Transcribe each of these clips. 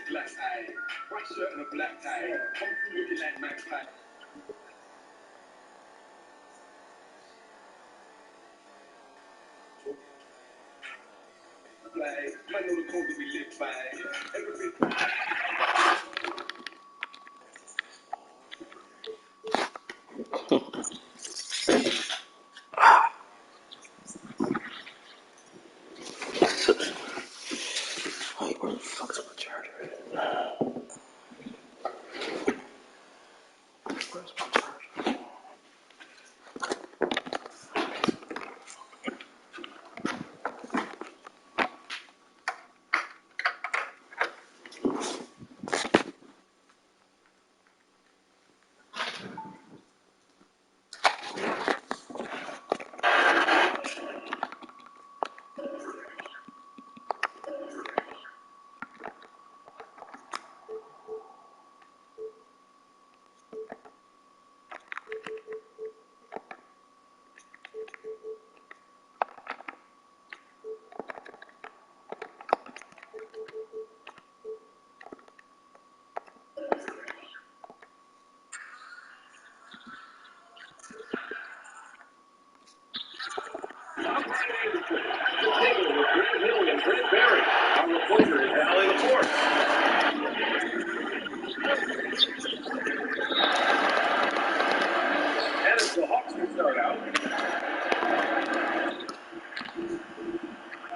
Black tie, white shirt and a black tie. Come through looking like Max Pie. Man know the code that we live by. Everything. Wait, where the fuck's my charger? Where's my charger?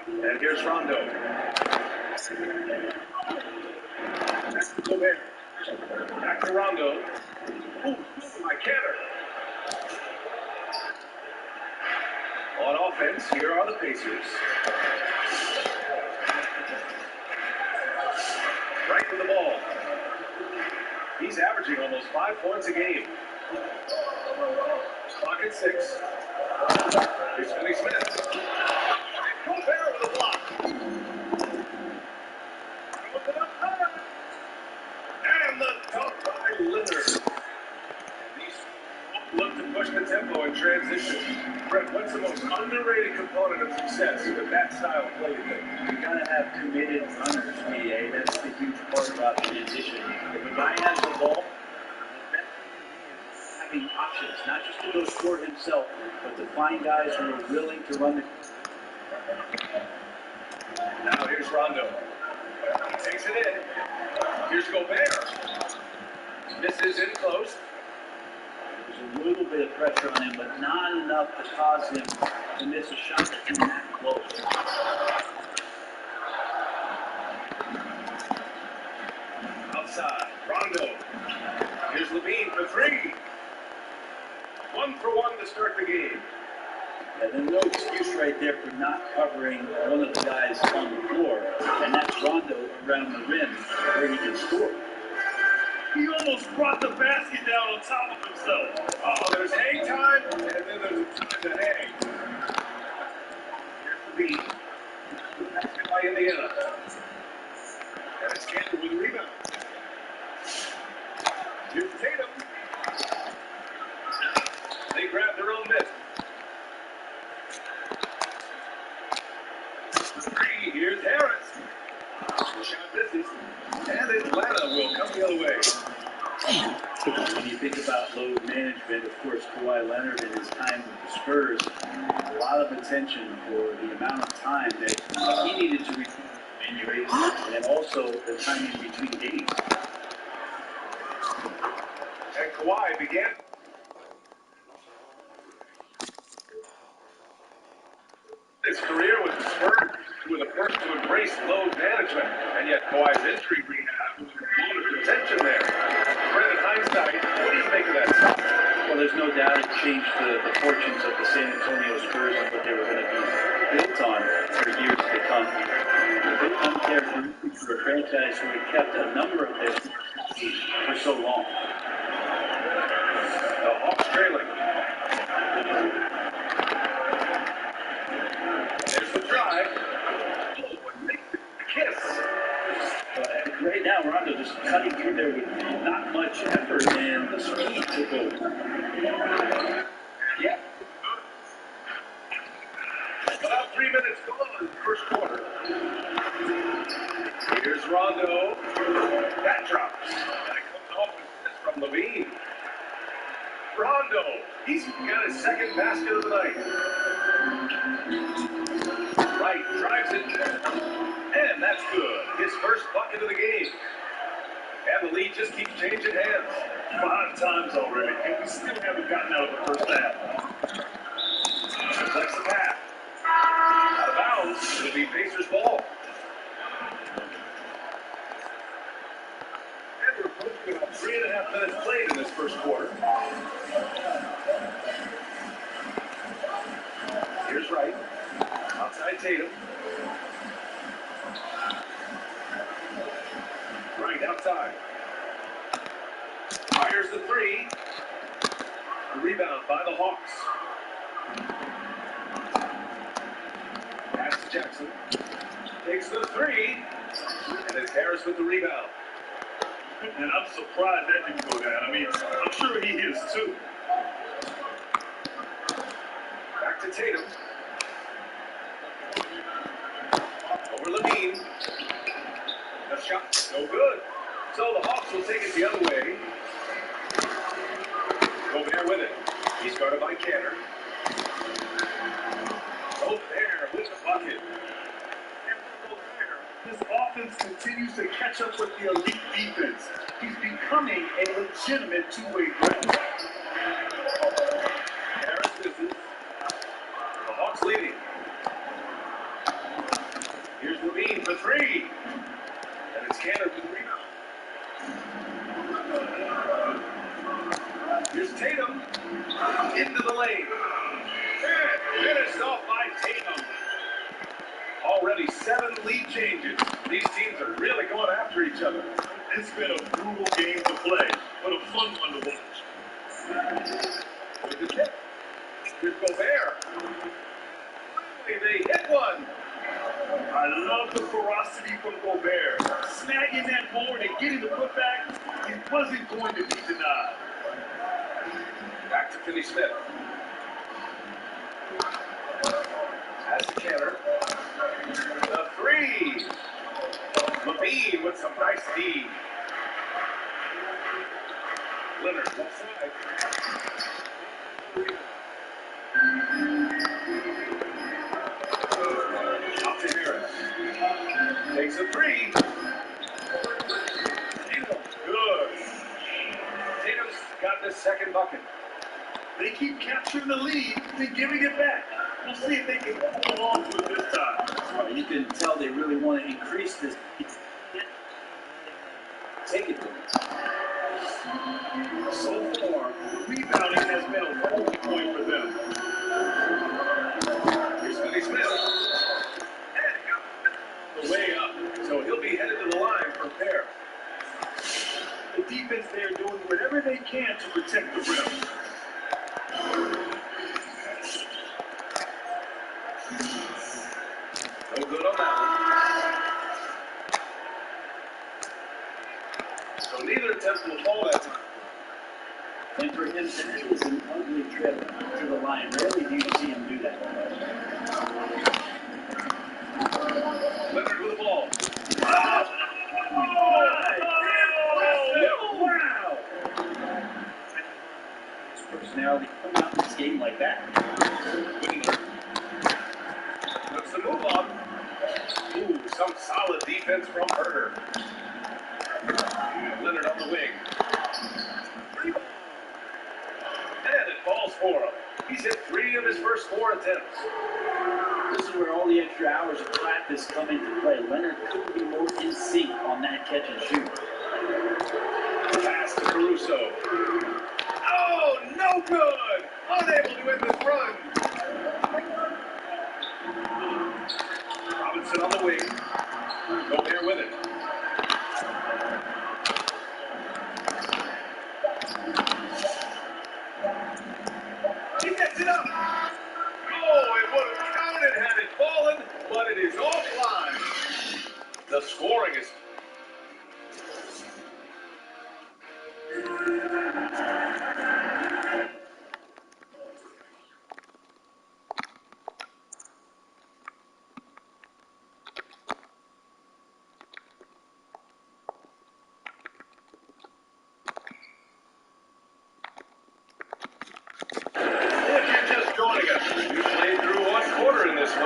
And here's Rondo. Gobert. Back to Rondo. Ooh, my canter. On offense, here are the Pacers. Right with the ball. He's averaging almost 5 points a game. Clock at 6. Here's Finney Smith. Gobert with a block. And the dunk by Lillard. Look to push the tempo in transition. Brett, what's the most underrated component of success with that style of play? You gotta have committed runners, BA. That's the huge part about transition. If a guy has the ball, the best thing is having options, not just to go score himself, but to find guys who are willing to run the. Now here's Rondo. He takes it in. Here's Gobert. Misses in close. There's a little bit of pressure on him, but not enough to cause him to miss a shot that's that close. Outside, Rondo. Here's Levine for 3. 1 for 1 to start the game. Yeah, there's no excuse right there for not covering one of the guys on the floor, and that's Rondo around the rim where he can score. He almost brought the basket down on top of himself. Oh, there's hang time, and then there's time to hang. Here's the beat. Basket by Indiana. And it's Cantor with a rebound. Here's Tatum. They grab their own miss. 3, here's Harris. Shot misses. And Atlanta will come the other way. When you think about load management, of course, Kawhi Leonard in his time with the Spurs, a lot of attention for the amount of time that he needed to recover from injuries, and also the time in between games. And Kawhi began his career with the Spurs, who were the first to embrace load management, and yet Kawhi's injury rehab was a lot of attention there. Brendan, hindsight, what do you make of that stuff? Well, there's no doubt it changed the fortunes of the San Antonio Spurs and what they were going to be built on for years to come. A bit uncharacteristic for a franchise who had kept a number of their for so long. The Hawks trailing. There's the drive. Kiss. Right now, Rondo just cutting through there with not much effort, and the speed took over. Yeah. About 3 3 minutes gone in the first quarter. Here's Rondo. That drops. That comes off from Levine. Rondo. He's got his second basket of the night. Right, drives it. And that's good. His first bucket of the game. And the lead just keeps changing hands. 5 times already, and we still haven't gotten out of the first half. Deflects the pass. Out of bounds. It'll be Pacers ball. And we're approaching about 3.5 minutes played in this first quarter. Here's Wright. Outside Tatum. Right outside. Fires the three. A rebound by the Hawks. Pass to Jackson. Takes the three. And it's Harris with the rebound. And I'm surprised that didn't go down. I mean, I'm sure he is too. Back to Tatum. Over Levine. The shot, no good. So the Hawks will take it the other way. Gobert with it. He's guarded by Cantor. Gobert with the bucket. And for Gobert, his offense continues to catch up with the elite defense. He's becoming a legitimate two-way threat. Harris misses. The Hawks leading. Here's Levine for three. And it's Cantor with the rebound. Here's Tatum. Into the lane. And finished off by Tatum. Already 7 lead changes. These teams are really going after each other. It's been a brutal game to play, but a fun one to watch. With the tip. Here's Gobert. Finally, they hit one. I love the ferocity from Gobert. Snagging that board and getting the putback, he wasn't going to be denied. Back to Finney Smith. Pass to Cantor. The three. Levine with some nice D. Leonard left side. Out to Harris. Takes a three. Tatum. Good. Tatum's got the second bucket. They keep capturing the lead and giving it back. We'll see if they can hold on to it this time. Well, you can tell they really want to increase this. Take it to them. So far, rebounding has been a focal point for them. Here's Finney Smith. And the way up. So he'll be headed to the line for a pair. The defense there doing whatever they can to protect the rim. No good on that one. So neither attempt will fall that time. And for him, that is an ugly trip to the line. Rarely do you see him do that. Leonard with the ball. Wow! His personality come out in this game like that. Looks to move on. Ooh, some solid defense from Herter. Leonard on the wing. And it falls for him. He's hit 3 of his first 4 attempts. This is where all the extra hours of practice come into play. Leonard couldn't be more in sync on that catch and shoot. Pass to Caruso. Oh, no good! Unable to win this run. Robinson on the wing. Gobert with it. He gets it up. Oh, it would have counted had it fallen, but it is offline. The scoring is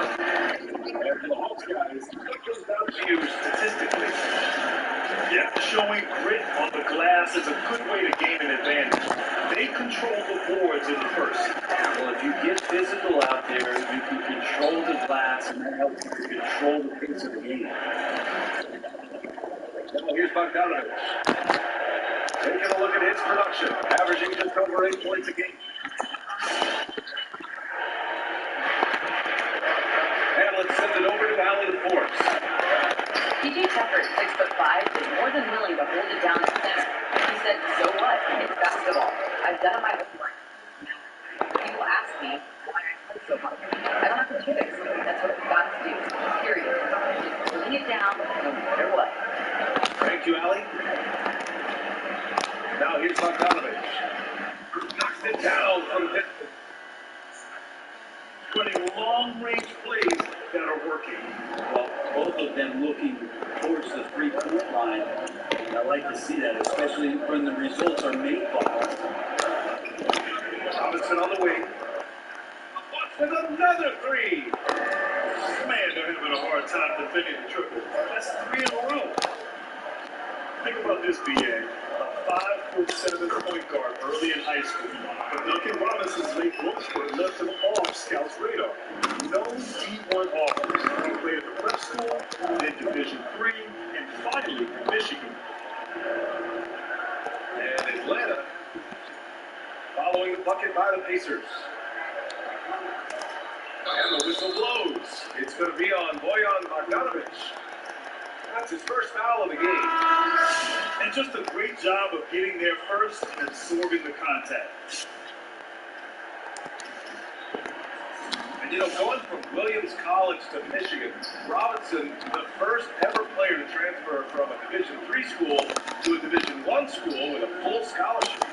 And for the Hawks guys, what comes down to you statistically? Yeah, showing grit on the glass is a good way to gain an advantage. They control the boards in the first. Well, if you get physical out there, you can control the glass, and that helps you to control the pace of the game. Now here's Bogdanovich. Taking a look at his production, averaging just over 8 points a game. And let's send it over to Allen Forbes. PJ Tucker, 6'5", is more than willing to hold it down at center. He said, "So what? It's basketball. I've done it my whole life." People ask me why I play so much. I don't have to do this. That's what I've got to do. Period. Just putting it down no matter what. Thank you, Allie. Now here's Bogdanovich. Knocks it down from distance. Running long-range plays that are working. Well, both of them looking towards the three-point line. And I like to see that, especially when the results are made by. Robinson on the wing. With another three. Man, they're having a hard time defending the triple. That's 3 in a row. Think about this, BA. A 5'7" point guard early in high school. But Duncan Robinson's late growth spurt left him off scouts' radar. No D1 offers. He played at the prep school, then Division III, and finally Michigan. And Atlanta following the bucket by the Pacers. And the whistle blows. It's going to be on Bojan Bogdanovich. That's his first foul of the game. And just a great job of getting there first and absorbing the contact. And going from Williams College to Michigan, Robinson, the first ever player to transfer from a Division III school to a Division I school with a full scholarship.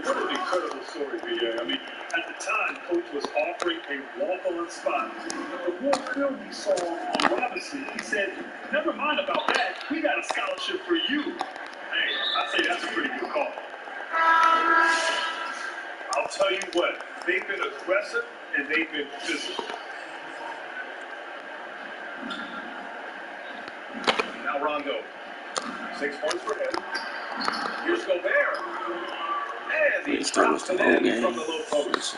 What an incredible story, BA. I mean, at the time, Coach was offering a walk-on spot. But the more film he saw on Robinson, he said, "Never mind about that. We got a scholarship for you." Hey, I say that's a pretty good call. I'll tell you what, they've been aggressive and they've been physical. Now Rondo. 6 points for him. Here's Gobert. And he drops it in from the low post.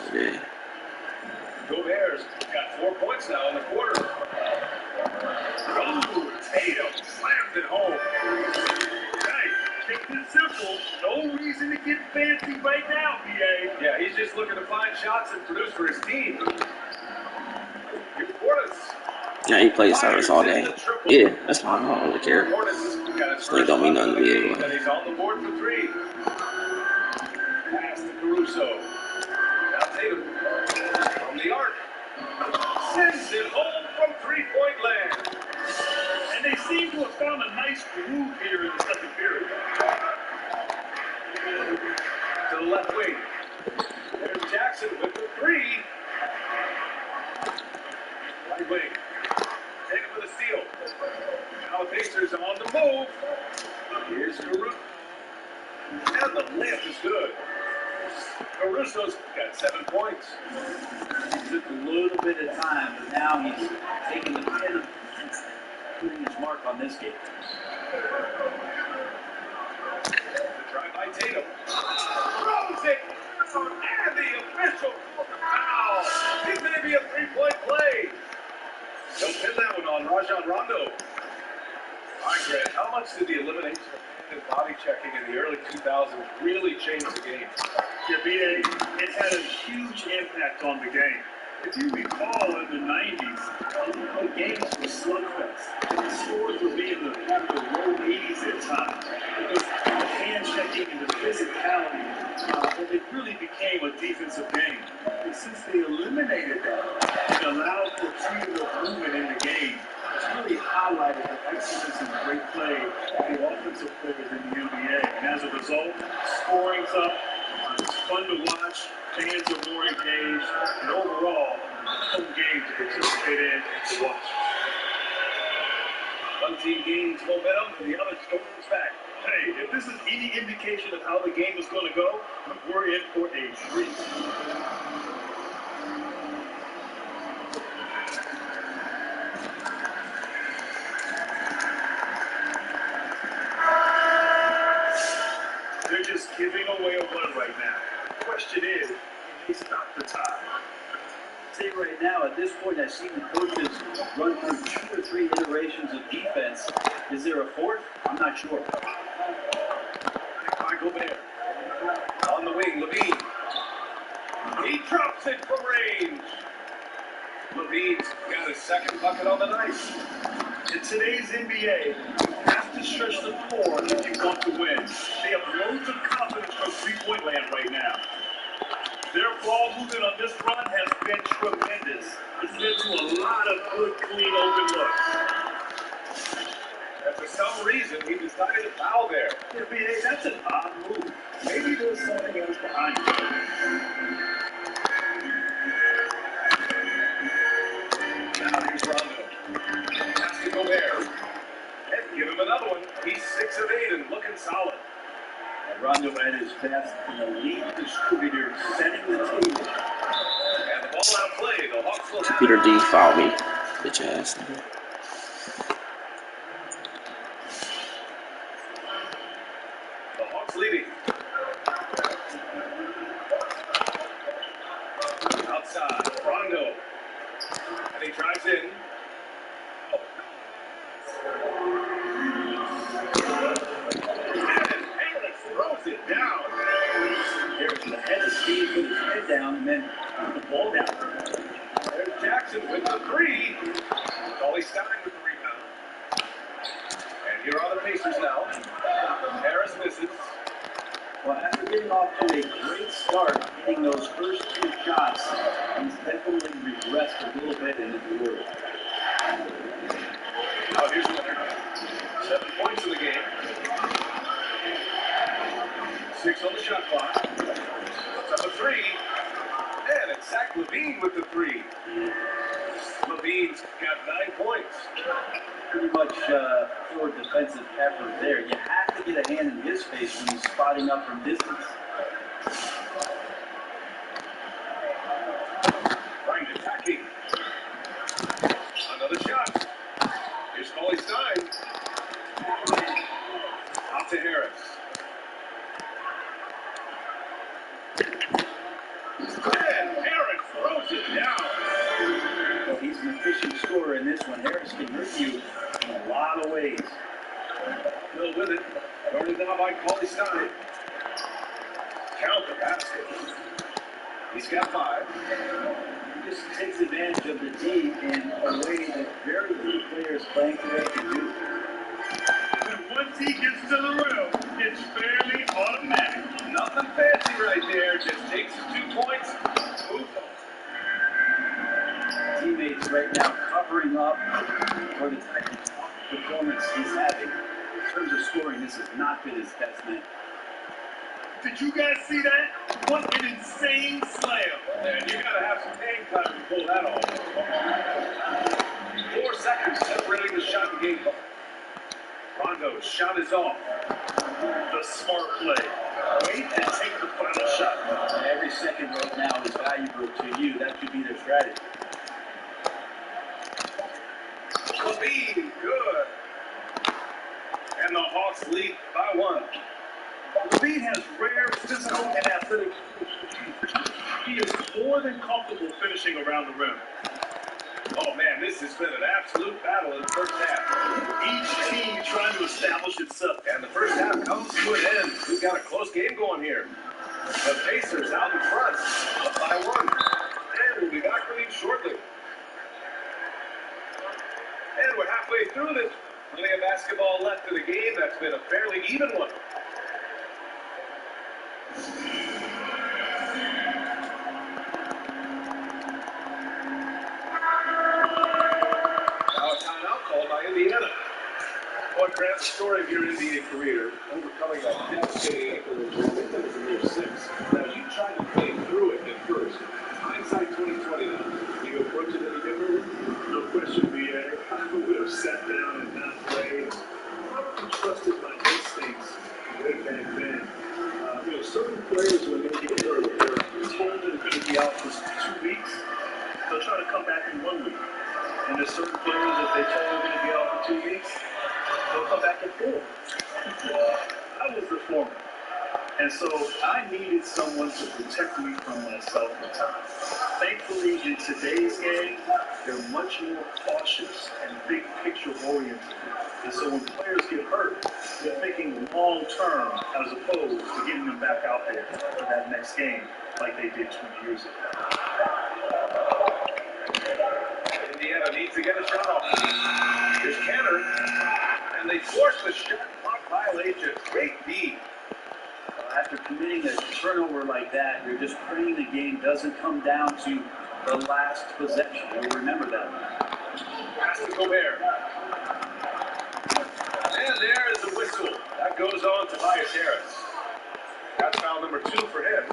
Gobert's got 4 points now in the quarter. Oh, Tatum slams it home. Hey, keep it simple. No reason to get fancy right now, BA. Yeah, he's just looking to find shots and produce for his team. Here's Portis. Yeah, he plays service all day. Yeah, that's fine. I don't really care. Still don't mean nothing to me anyway. And he's on the board for 3. Pass to Caruso. Now Tatum from the arc. Sends it home from 3-point land. And they seem to have found a nice groove here in the second period. To the left wing. There's Jackson with the 3. Right wing. Taken for the steal. Now the Pacers on the move. Here's Caruso. And the layup is good. Caruso's got 7 points. It took a little bit of time, but now he's taking the pin and putting his mark on this game. The try by Tatum. Throws it. And the official foul. It may be a 3-point play. Don't pin that one on Rajon Rondo. All right, Grant, how much did the elimination of body checking in the early 2000s really change the game? Yeah, BA, it had a huge impact on the game. If you recall, in the 90s, the games were slugfest. The scores would be in the low 80s at times. Because the hand checking and the physicality, it really became a defensive game. And since they eliminated that, it allowed for freedom of movement in the game. It's really highlighted the excellence and great play of the offensive players in the NBA. And as a result, scoring's up. It's fun to watch. Fans are more engaged. And overall, fun game to participate in and to watch. One team gains momentum and the other storms back. Hey, if this is any indication of how the game is going to go, we're in for a treat. you right now, at this point, I've seen the coaches run through 2 or 3 iterations of defense. Is there a fourth? I'm not sure. Michael Bear. On the wing, Levine. He drops it from range. Levine's got his second bucket on the night. In today's NBA, you have to stretch the floor if you want to win. They have loads of confidence from three-point land right now. Their ball movement on this run has been tremendous. It's led to a lot of good, clean, open looks. And for some reason, he decided to foul there. NBA, that's an odd move. Maybe there's something else behind it. Now here's Rondo. Has to go there. And give him another one. He's 6 of 8 and looking solid. And Rondo at his best, an elite distributor, setting the table. And the ball out of play. The Hawks will have Peter D fouled me. Bitch ass nigga. the Hawks leading. Outside, Rondo. And he drives in. And Harris throws it down. Harris with a head of speed, put his head down, and then put the ball down. There's Jackson with the 3. Cauley Stein with the rebound. And here are the Pacers now. Harris misses. Well, after getting off to a great start, hitting those first 2 shots, he's definitely regressed a little bit in his work. Now here's Leonard. 7 points in the game. 6 on the shot clock. Puts up a 3. And it's Zach Levine with the 3. Levine's got 9 points. Pretty much poor defensive effort there. You have to get a hand in his face when he's spotting up from distance. Right attacking. Another shot. Here's Cauley Stein. Out to Harris. And Harris throws it down. Well, he's an efficient scorer in this one. Harris can hurt you in a lot of ways. Bill with it. Guarded now by Cauley Stein. Count the basket. He's got 5. He just takes advantage of the D in a way that very few players playing today can do. And once he gets to the rim, it's fairly automatic. Nothing fancy right there. Just takes his 2 points. Moves on. Teammates right now covering up for the type of performance he's having. In terms of scoring, this has not been his best night. Did you guys see that? What an insane slam. And you gotta have some hang time to pull that off. 4 seconds separating the shot and game clock. Rondo's shot is off. The smart play. Wait and take the final shot. Every second right now is valuable to you. That should be their strategy. Levine, good. And the Hawks lead by 1. Levine has rare physical and athletic. He is more than comfortable finishing around the rim. Oh man, this has been an absolute battle in the first half. Each team trying to establish itself. And the first half comes to an end. We've got a close game going here. The Pacers out in front, up by 1. And we'll be back with you shortly. And we're halfway through this. Plenty of basketball left in the game. That's been a fairly even one. Now a timeout called by Indiana. What Grant's story of your NBA career, overcoming a devastating ankle injury that was in year 6. Now you tried to play through it at first. Hindsight 2020 now. Do you approach it any differently? No question, BA. I would have sat down and not played. I trusted my instincts way back then. Certain players, when they get hurt, they're told they're going to be out for 2 weeks. They'll try to come back in 1 week. And there's certain players, if they told they're going to be out for 2 weeks, they'll come back in 4. I was the former. And so I needed someone to protect me from myself at times. Thankfully, in today's game, they're much more cautious and big picture oriented. And so when players get hurt, they're thinking long term as opposed to getting them back out there for that next game like they did 20 years ago. Indiana needs to get a shot off. Here's Kenner, and they force the shot clock violation. Great D. After committing a turnover like that, you're just praying the game doesn't come down to the last possession. You'll remember that. Pass to Gobert. And there is the whistle. That goes on Tobias Harris. That's foul number 2 for him.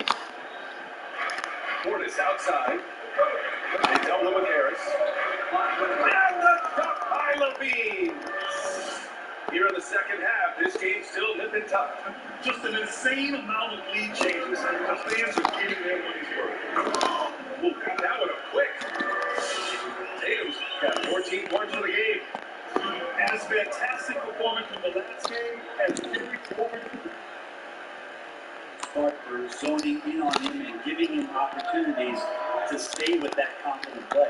Portis outside. They double him with Harris. And the shot by Levine. Here in the second half, this game's still nip and tuck. Just an insane amount of lead changes. The fans are getting their money's worth. Ooh, got that one up quick. Tatum's got 14 points in the game. And it's fantastic performance from the last game and very forward. Clark for zoning in on him and giving him opportunities to stay with that confident play.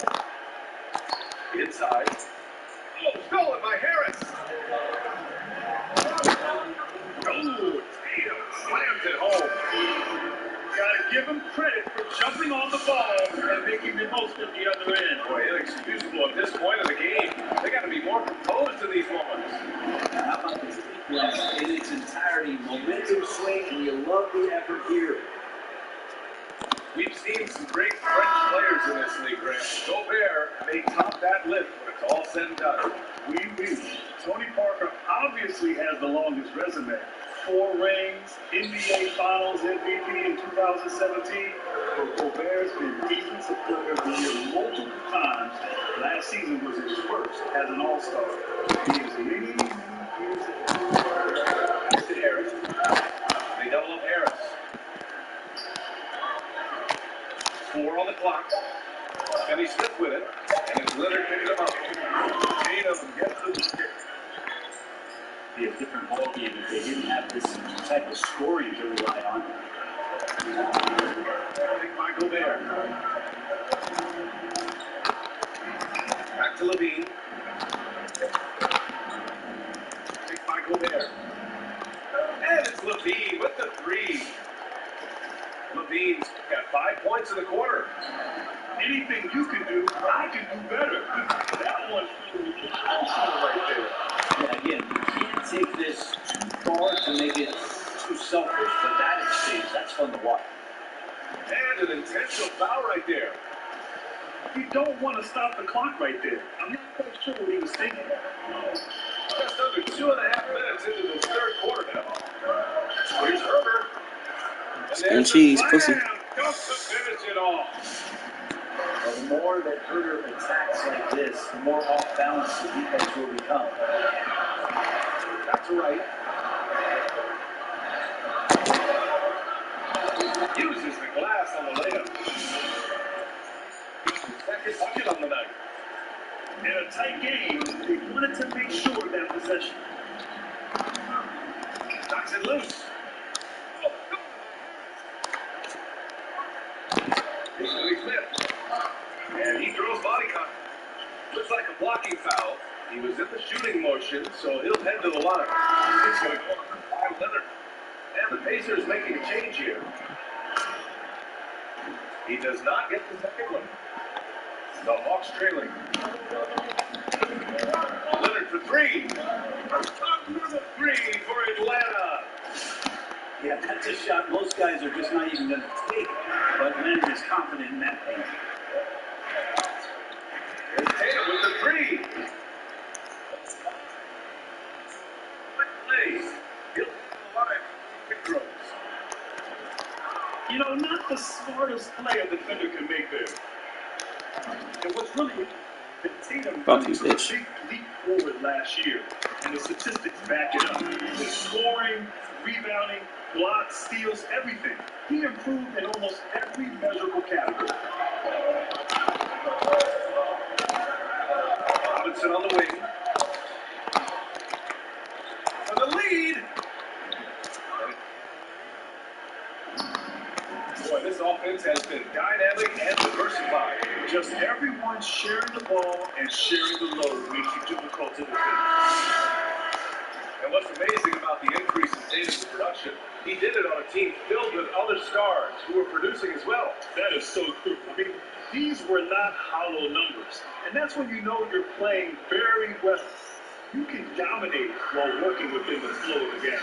Inside. Oh, stolen by Harris. Oh, Tatum slams it home. Gotta give him credit for jumping on the ball and making the most at the other end. Boy, inexcusable at this point of the game. They got to be more composed in these moments. How about this defense in its entirety? Momentum swing, and you love the effort here. We've seen some great French players in this league, Grant. Gobert may top that list when it's all said and done. We wish. Tony Parker obviously has the longest resume. 4 rings, NBA Finals MVP in 2017. But Gobert's been Defensive Player of the Year multiple times. Last season was his first as an All-Star. He is many years ahead. Pass to Harris. They double up Harris. 4 on the clock. And he slipped with it. And it's Leonard picking him up. Tatum gets the bucket. Be a different ballgame if they didn't have this type of scoring to rely on. Pick by Gobert. Back to Levine. Pick by Gobert. And it's Levine with the 3. Levine's got 5 points in the quarter. Anything you can do, I can do better. That one's really emotional right there. Yeah, again, you can't take this too far to make it too selfish, but that exchange, that's fun to watch. And an intentional foul right there. You don't want to stop the clock right there. I'm not quite sure what he was thinking. Just under 2.5 minutes into the third quarter now. Here's Herbert. And cheese, pussy. Just to finish it off. Well, the more that Herder attacks like this, the more off balance the defense will become. That's right. Uses the glass on the layup. Second bucket on the night. In a tight game, they wanted to make sure of that possession. Knocks it loose. Easily flipped. And he throws body contact. Looks like a blocking foul. He was in the shooting motion, so he'll head to the line. It's going to go by Leonard. And the Pacers making a change here. He does not get the second one. The Hawks trailing. Leonard for 3. Another 3 for Atlanta. Yeah, that's a shot most guys are just not even going to take, but Leonard is confident in that thing. There's Tatum with the 3. Quick plays. He'll be alive. Quick throws. You know, not the smartest play a defender can make there. And what's really that Tatum Fuck you, took a bitch. big leap forward last year, and the statistics back it up. The scoring, rebounding, blocks, steals, everything. He improved in almost every measurable category. Robinson on the wing. For the lead. offense has been dynamic and diversified. Just everyone sharing the ball and sharing the load makes it difficult to defend. And what's amazing about the increase in Davis' production, he did it on a team filled with other stars who were producing as well. That is so true. I mean, these were not hollow numbers. And that's when you know you're playing very well. You can dominate while working within the flow of the game.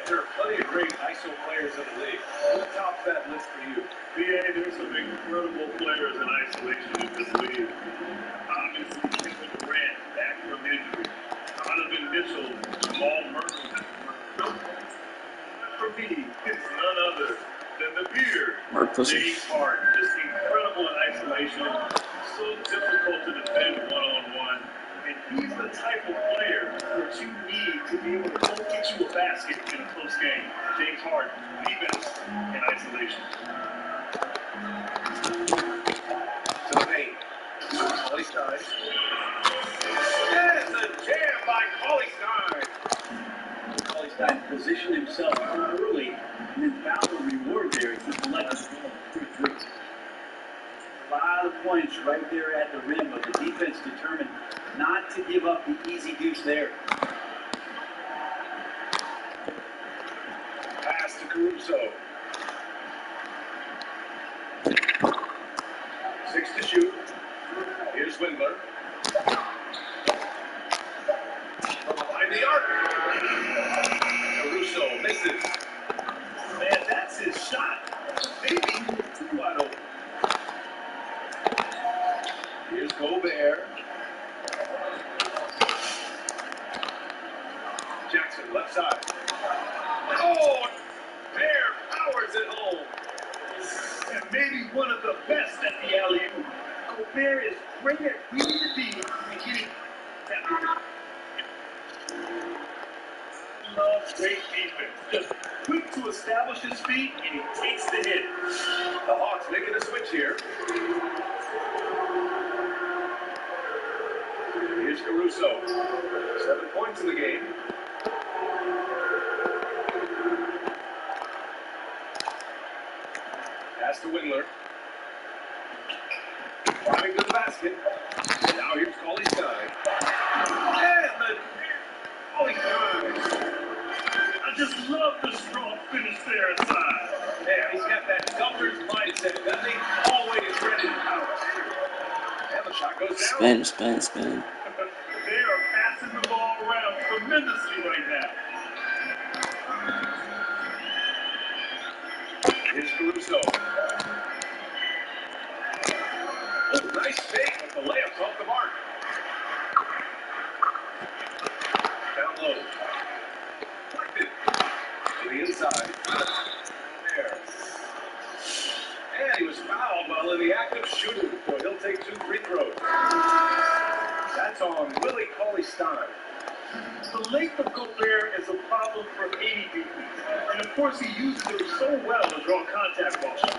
There are plenty of great ISO players in the league. Who tops that list for you? Yeah, there's some incredible players in isolation in this league. Obviously, Kevin Durant, back from injury. Donovan Mitchell, merk. But for me, it's none other than the beard. Merk pussy. James Harden, just incredible in isolation. So difficult to defend one-on-one. And he's the type of player that you need to be able to go get you a basket in a close game. James Harden, the best in isolation. To the paint. Cauley Stein. That is a jam by Cauley Stein. Cauley Stein positioned himself early and then found the reward there. He collected threes. A lot of points right there at the rim, but the defense determined not to give up the easy deuce there. Pass to Caruso. 6 to shoot. Here's Windler. From behind the arc. Caruso misses. Man, that's his shot. Maybe he was too wide open. Here's Gobert. Jackson, left side. Oh, Bear powers it home. And maybe one of the best at the alley-oop. Gobert is great at reading the D and getting that. Loves great defense. Just quick to establish his feet, and he takes the hit. The Hawks making a switch here. Here's Caruso. 7 points in the game. Pass to Windler. Driving to the basket. Now here's Cauley Stein. And the Cauley Stein. I just love the strong finish there inside. Yeah, he's got that Celtics mindset, doesn't he? Always ready to pounce. And the shot goes down. Spin. They are passing the ball around tremendously right now. Here's Caruso. Nice fake, but the layup's off the mark. Down low. Deflected. To the inside. There. And he was fouled while in the act of shooting, so he'll take 2 free throws. That's on Willie Cauley Stein. The length of Gobert is a problem for any defense. And of course, he uses it so well to draw contact ball shots.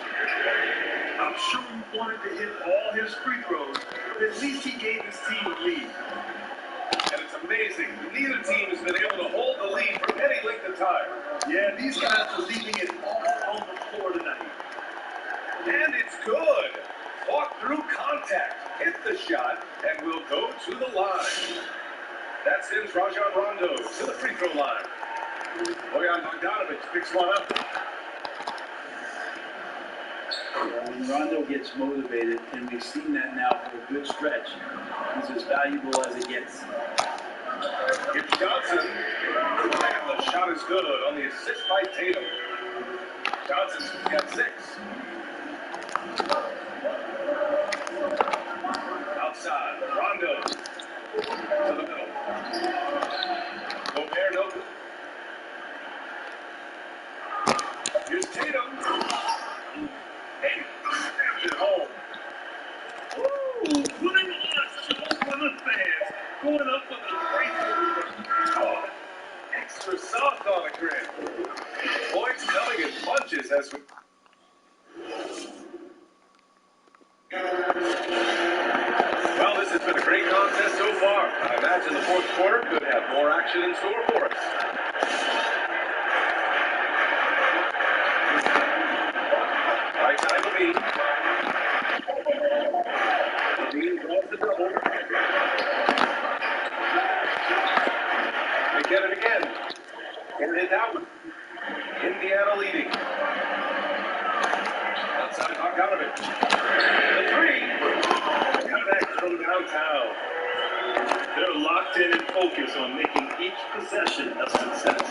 I'm sure he wanted to hit all his free throws, but at least he gave his team a lead. And it's amazing. Neither team has been able to hold the lead for any length of time. Yeah, these guys are leaving it all on the floor tonight. And it's good. Fought through contact, hit the shot, and will go to the line. That sends Rajon Rondo to the free throw line. Bojan Bogdanovic picks one up. When Rondo gets motivated, and we've seen that now for a good stretch, he's as valuable as it gets. Here's Johnson. And the shot is good on the assist by Tatum. Johnson's got 6. Outside, Rondo to the middle. Gobert open. soft on the grid. Points coming in bunches as we... Well, this has been a great contest so far. I imagine the fourth quarter could have more action in store for us. Right side Levine. Levine draws the double. They get it again. And hit that one. Indiana leading. Outside Bogdanovich. The three. Connect from downtown. They're locked in and focused on making each possession a success.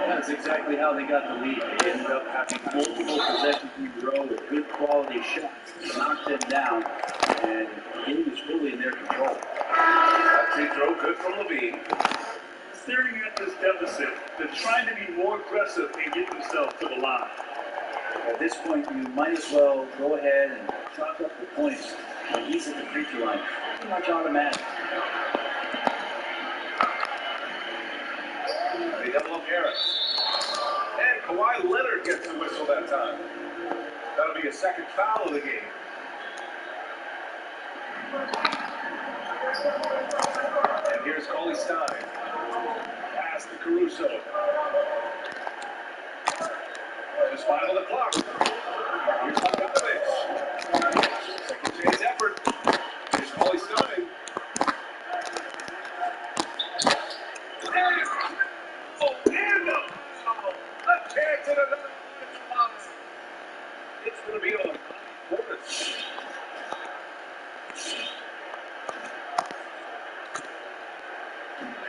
That's exactly how they got the lead. They ended up having multiple possessions in a row with good quality shots, knocked them down, and the game was fully in their control. That free throw good from Levine. Staring at this deficit, they're trying to be more aggressive and get themselves to the line. At this point, you might as well go ahead and chalk up the points when he's at the free throw line. Pretty much automatic. They double up Harris. And Kawhi Leonard gets the whistle that time. That'll be a second foul of the game. And here's Cauley Stein. Pass to Caruso. Just 5 on the clock. Here's Bogdanovich. Second chance effort. Here's Cauley Stein. Oh, and a chance at another spot. It's going to be on Morris.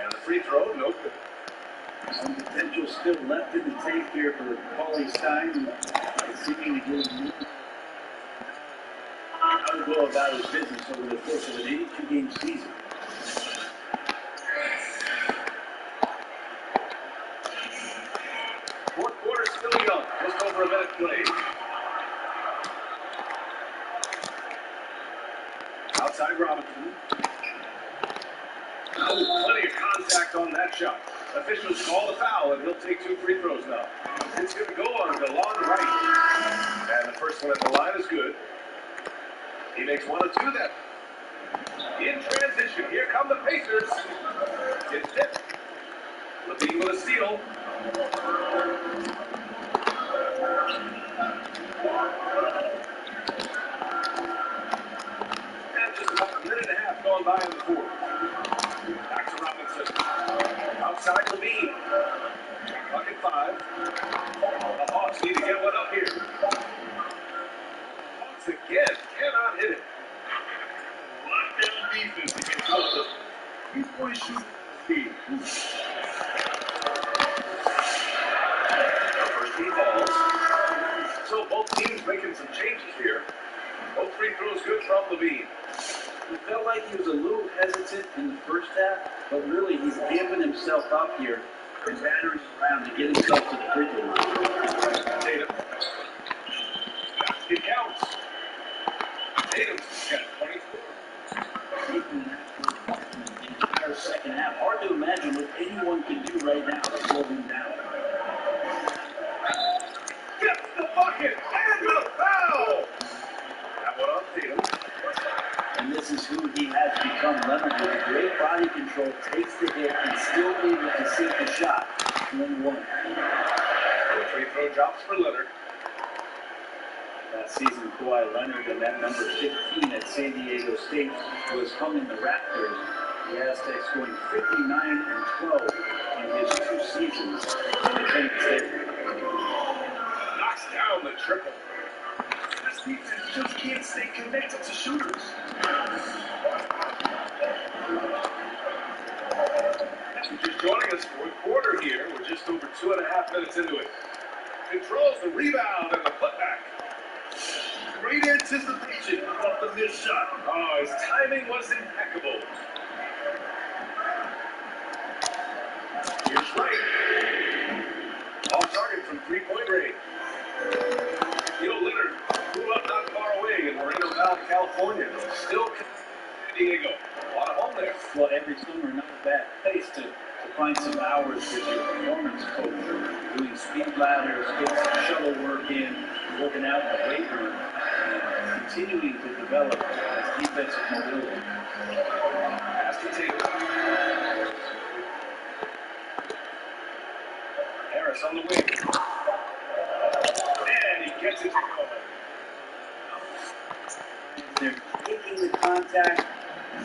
And the free throw, no good. Some potential still left in the tank here for Cauley Stein, seeming to get how to go about his business over the course of an 82-game season. Fourth quarter still young, just over a minute played. Outside Robinson. Oh, plenty of contact on that shot. Officials call the foul, and he'll take 2 free throws now. It's going to go on DeLon Wright. And the first one at the line is good. He makes 1 of 2 then. In transition, here come the Pacers. It's tipped. Levine with a steal. And just about a minute and a half gone by in the fourth. Back to Robinson. Outside Levine. Bucket 5. The Hawks need to get one up here. Hawks again. Cannot hit it. Lockdown defense against the 3-point shooting team. First tee falls. So both teams making some changes here. Both free throws good from Levine. He felt like he was a little hesitant in the first half, but really he's amping himself up here and battering around to get himself to the free throw line. Tatum. It counts. Tatum's got 24. Taking that for the entire second half. Hard to imagine what anyone can do right now to slow him down. Gets the bucket and the foul. That one on Tatum. And this is who he has become. Leonard with great body control, takes the hit, and still able to sink the shot. 1-1. Free throw drops for Leonard. Last season, Kawhi Leonard and that number 15 at San Diego State was hung in the rafters. The Aztecs going 59-12 in his 2 seasons in the Penn State. Knocks down the triple. This defense just can't stay connected to shooters. If you're just joining us, fourth quarter here. We're just over 2.5 minutes into it. Controls the rebound and the putback. Great anticipation off the missed shot. Oh, his timing was impeccable. Here's Wright. Off target from 3-point range. You know, Leonard grew up not far away in Moreno Valley, California. Still San Diego. A lot of home there. Well, every summer, not a bad place to find some hours with your performance coach, doing speed ladders, getting some shuttle work in, working out in the weight room, and continuing to develop as defensive mobility. Pass to Taylor. Harris on the wing. And he gets it to go. They're taking the contact,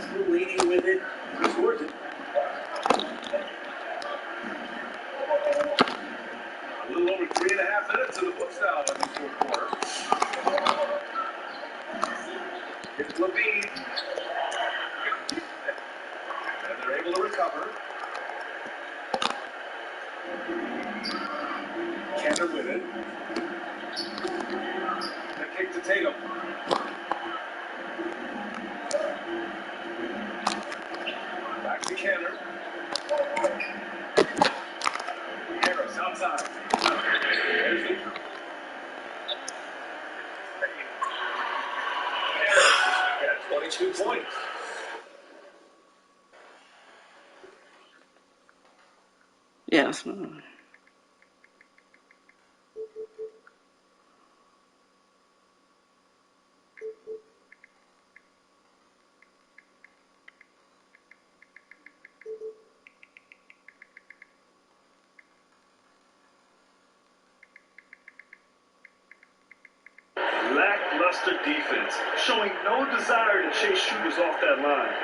still leading with it, he scores it. A little over 3.5 minutes in the books now in the fourth quarter. It's Levine. And they're able to recover. Cantor with it. The kick to Tatum. Back to Cantor. Harris outside. There's the Harris got 22 points. Yes. Lackluster defense, showing no desire to chase shooters off that line.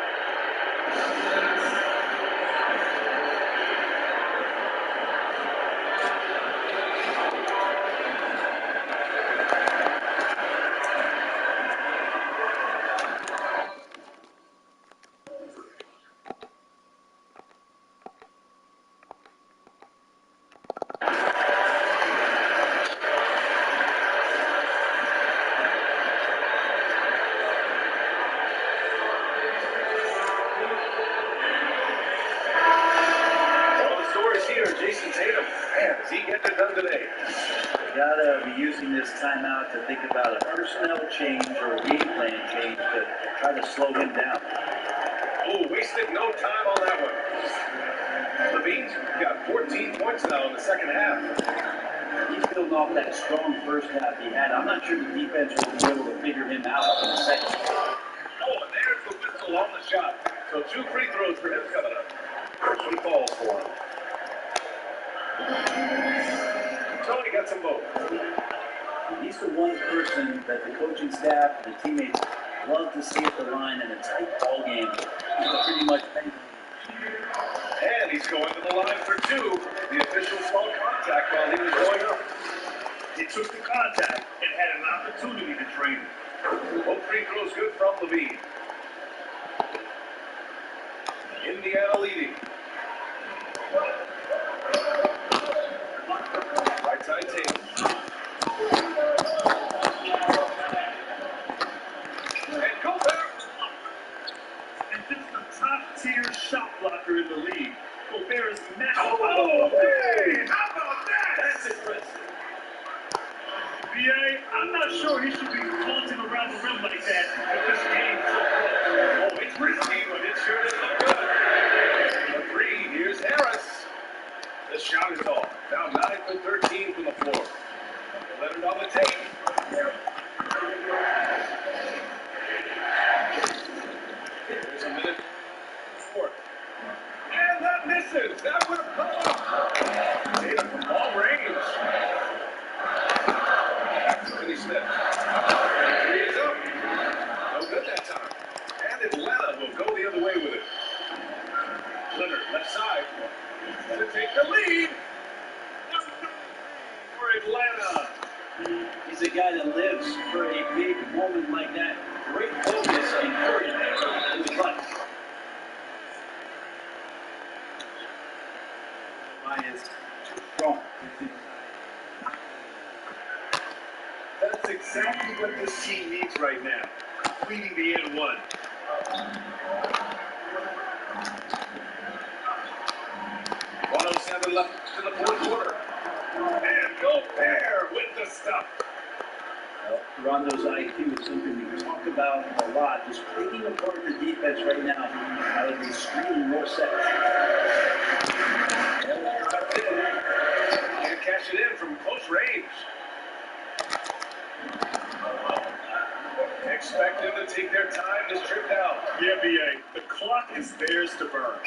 Jason Tatum. Man, does he get it done today? You gotta be using this timeout to think about a personnel change or a game plan change to try to slow him down. Oh, wasted no time on that one. Levine's got 14 points now in the second half. He's building off that strong first half he had. I'm not sure the defense will be able to figure him out in the second half. Oh, and there's the whistle on the shot. So 2 free throws for him coming up. First one falls for him. Tony got some both. He's the one person that the coaching staff and the teammates love to see at the line in a tight ball game. Pretty much. And he's going to the line for 2. The official saw contact while he was going up. He took the contact and had an opportunity to drain it. Both free throws good from Levine. Indiana leading. Right side Tatum. And Gobert. And just a top-tier shot blocker in the league. Gobert is massive. Oh, hey! How about that? That's impressive. BA, I'm not sure he should be floating around the rim like that with this game so close. Oh, it's risky, but it sure does look good. The 3, here's Harris. The shot is off. Now 9 for 13 from the floor. Leonard on the tape. There's a minute. Fourth. And that misses. That would have come up. Tatum from long range. Finney Smith. 3 is up. No good that time. And Atlanta will go the other way with it. Leonard, left side. To take the lead. For Atlanta. He's a guy that lives for a big moment like that. Great focus and courage in his life. Is strong. That's exactly what this team needs right now. Completing the N1. 107 left to the fourth quarter. And Gobert with the stuff. Well, Rondo's IQ is something we talk about a lot. Just picking apart the defense right now out of these screen more sets. cash it in from close range. Expect them to take their time this trip down. Yeah, BA, the clock is theirs to burn.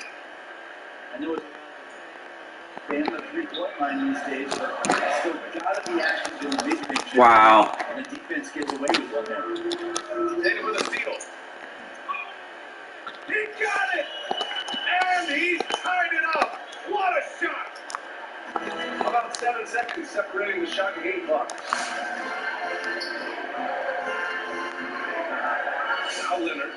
I know it's been the three-point line these days, but it's still got to be actions in the big picture. Wow. And the defense gets away with one there. Take it with a steal. He got it! And he's tied it up! What a shot! About 7 seconds separating the shot and game clock. Now Leonard.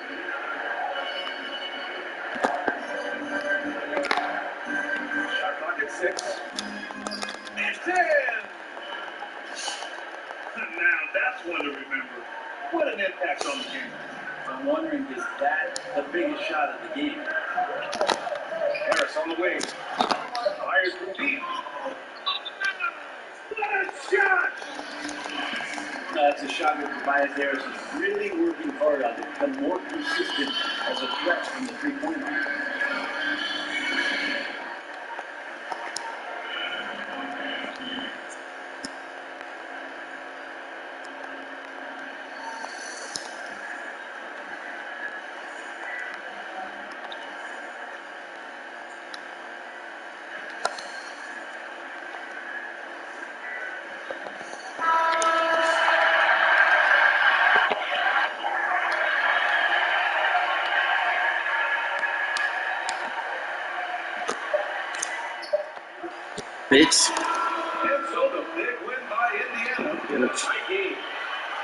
Shot clock at 6. It's in! Now that's one to remember. What an impact on the game. I'm wondering, is that the biggest shot of the game? Harris on the wing. Fires from deep. What a shot! That's a shot that Tobias Harris is really working hard on to become more consistent as a threat from the three-point line. Bitch. And so the big win by Indiana. High game.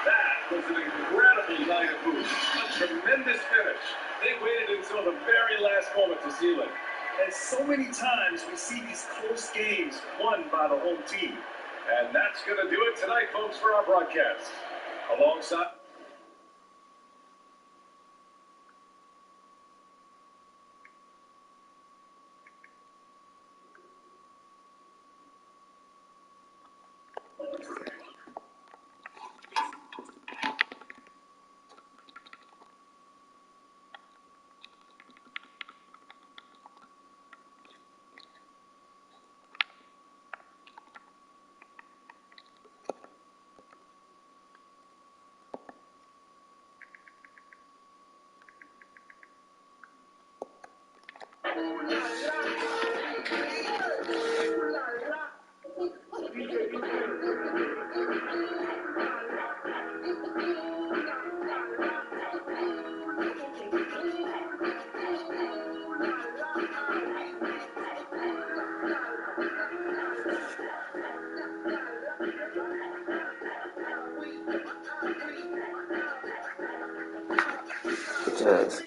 That was an incredible night of hoops. A tremendous finish. They waited until the very last moment to seal it. And so many times we see these close games won by the home team. And that's going to do it tonight, folks, for our broadcast. Alongside...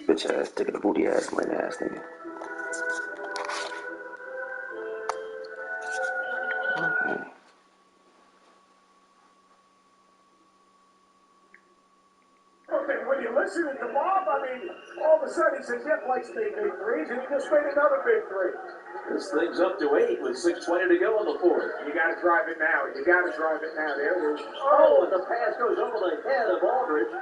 Bitch ass, taking a booty ass, lame ass nigga. Okay. Okay, when you listen to Bob, I mean, all of a sudden he says, yeah, Blake's made big threes, and he just made another big three. This thing's up to 8 with 6:20 to go in the fourth. You got to drive it now. You got to drive it now. There it is. Oh, and the pass goes over the head of Aldridge.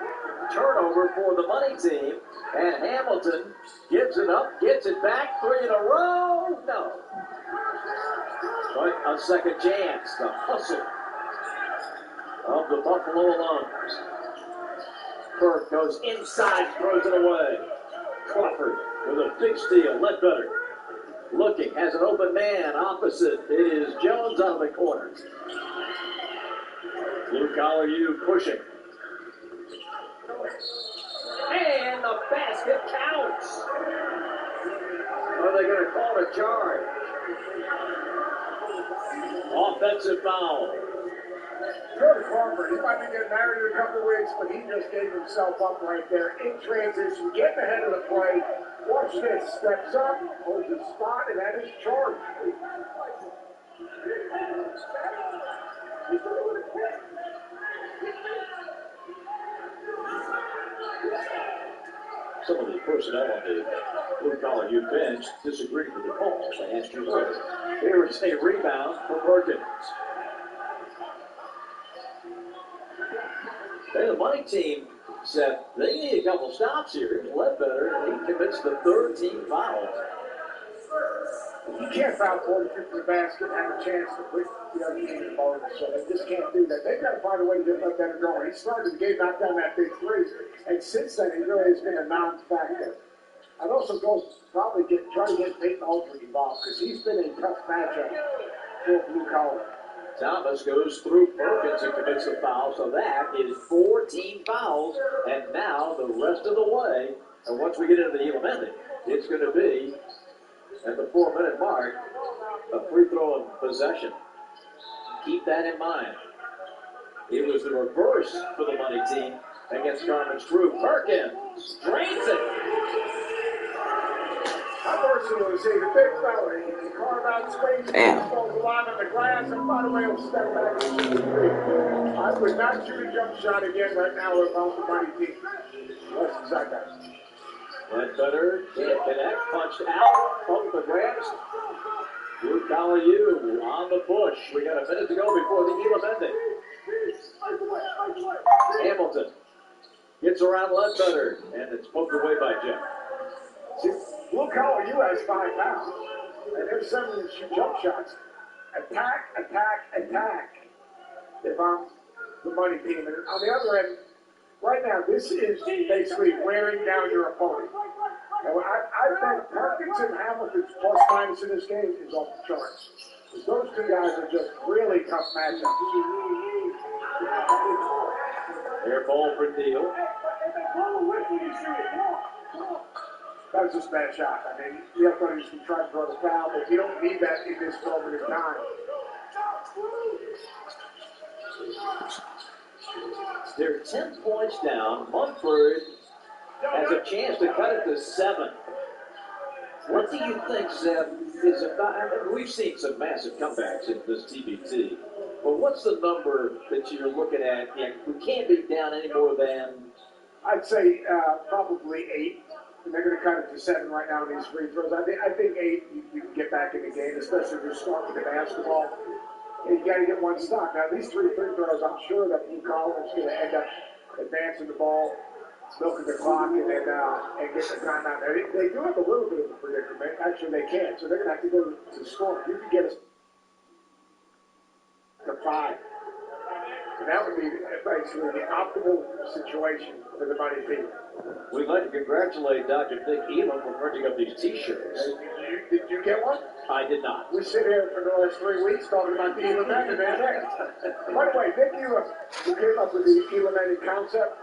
Turnover for the money team. And Hamilton gives it up, gets it back, 3 in a row. No. But a second chance. The hustle of the Buffalo alums. Burke goes inside, throws it away. Crawford with a big steal. Ledbetter looking, has an open man opposite. It is Jones out of the corner. Blue collar U pushing. And the basket counts. Are they going to call a charge? Offensive foul. Jordan Crawford, he might be getting married in a couple of weeks, but he just gave himself up right there in transition, getting ahead of the play. Watch this, steps up, holds his spot, and that is charged. Some of the personnel on the blue collar U bench disagreed with the call. They asked you what. Here is a rebound for Perkins. Hey, the money team said they need a couple stops here. Ledbetter, and he commits the third team foul. You can't foul 40 to the basket and have a chance to win. the other team involved, so they just can't do that. They've got to find a way to get better going. He started the game, knocked down that big three, and since then he really has been a non-factor. I'd also go probably try to get Peyton Aldridge involved because he's been a tough matchup for blue collar. Thomas goes through Perkins and commits a foul, so that is 14 fouls, and now the rest of the way, and once we get into the Elementing, it's going to be, at the 4-minute mark, a free throw and possession. Keep that in mind. It was the reverse for the money team against Garmin's Drew. Perkins drains it. I personally see the big fella. He can carve out space and falls the line on the glass, and by the way, he'll step back and shoot the three. I would not shoot a jump shot again right now without the money team. Less than second. Ledbetter can't connect, punched out, pump the grabs. Blue collar U on the push. We got a minute to go before the Elementing. Hamilton gets around Ledbetter, and it's poked away by Jeff. See, blue collar U has 5 fouls, and they're sending to shoot jump shots. Attack, attack, attack. If I'm the money team, and on the other end, right now, this is basically wearing down your opponent. And I think Perkins and Hamilton's plus minus in this game is off the charts. Those two guys are just really tough matchups. Air ball for Deal. That was just a bad shot. I mean, the authorities can try to draw the foul, but you don't need that in this moment of time. They're 10 points down. Munford has a chance to cut it to 7. What do you think, Zeb, is about? I mean, we've seen some massive comebacks in this TBT, but what's the number that you're looking at? Yeah, we can't be down any more than. I'd say probably 8. And they're going to cut it to 7 right now in these free throws. I think 8, you can get back in the game, especially if you're starting the basketball. And you got to get one stop. Now, these 3 free throws, I'm sure that blue collar is going to end up advancing the ball, milking the clock, and then and get the timeout. Now, they do have a little bit of a predicament. Actually, they can't. So they're going to have to go to score. You can get us to 5. And that would be basically the optimal situation for the money team. We'd like to congratulate Dr. Nick Elam for printing up these T-shirts. Did you get one? I did not. We sit here for the last 3 weeks talking about the Elementing, man. By the way, Nick Elam, who came up with the Elementing concept,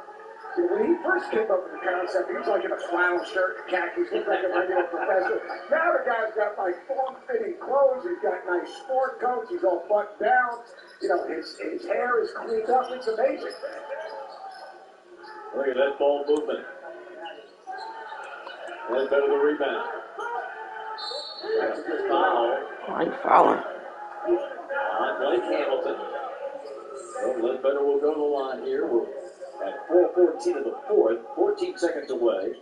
when he first came up with the concept, he was like in a flannel shirt and khakis, looked like a regular professor. Now the guy's got like form-fitting clothes, he's got nice sport coats, he's all buttoned down, you know, his hair is cleaned up, it's amazing. Look at that ball movement. That's better the rebound. That's a good foul. Why are you fouling? On Blake Hamilton. Well, Ledbetter will go to the line here. We're at 4:14 of the fourth, 14 seconds away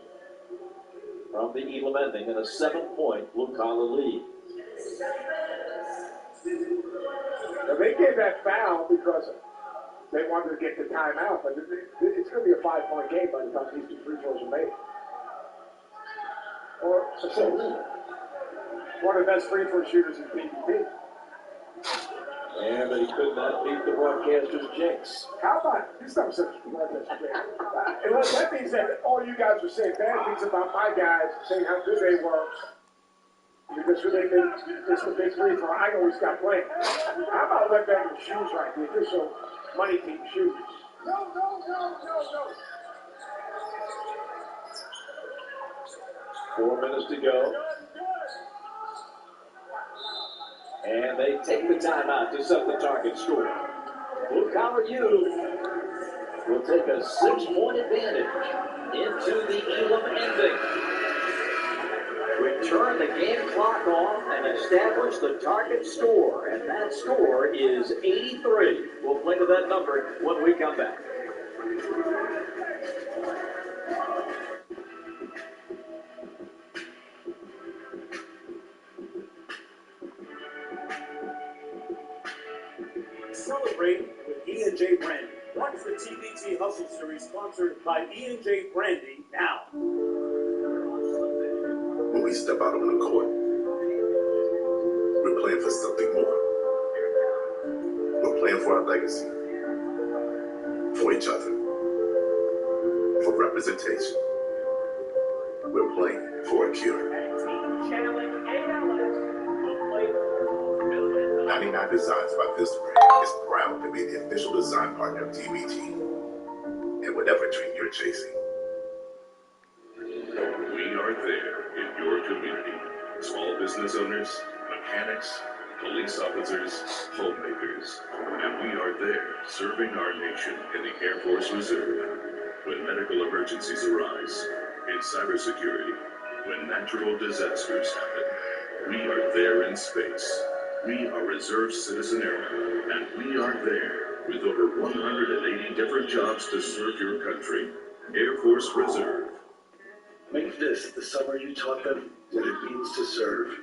from the Elementing and a 7-point blue-collar lead. Now, they gave that foul because they wanted to get the timeout, but it's going to be a 5-point game by the time these 2 free throws are made. Or one of the best free throw shooters in PvP. Yeah, but he could not beat the broadcaster's jinx. How about this? Not such a broadcaster's jinx. Unless that means that all you guys are saying bad things about my guys, saying how good they were. Because when they made this a big free throw, I always got blamed. How about let back your shoes right there? Just so money team shoes. No. 4 minutes to go. And they take the timeout to set the target score. Blue Collar U will take a 6-point advantage into the Elam ending. Return the game clock off and establish the target score. And that score is 83. We'll play to that number when we come back. Celebrate with E&J Brandy. Watch the TBT Hustle Series sponsored by E&J Brandy now. When we step out on the court, we're playing for something more. playing for our legacy, for each other, for representation. We're playing for a cure. 99 Designs by Vistaprint is proud to be the official design partner of TBT and whatever dream you're chasing. We are there in your community. Small business owners, mechanics, police officers, homemakers. And we are there serving our nation in the Air Force Reserve. When medical emergencies arise, in cybersecurity, when natural disasters happen, we are there in space. We are Reserve Citizen Airmen, and we are there with over 180 different jobs to serve your country. Air Force Reserve. Make this the summer you taught them what it means to serve.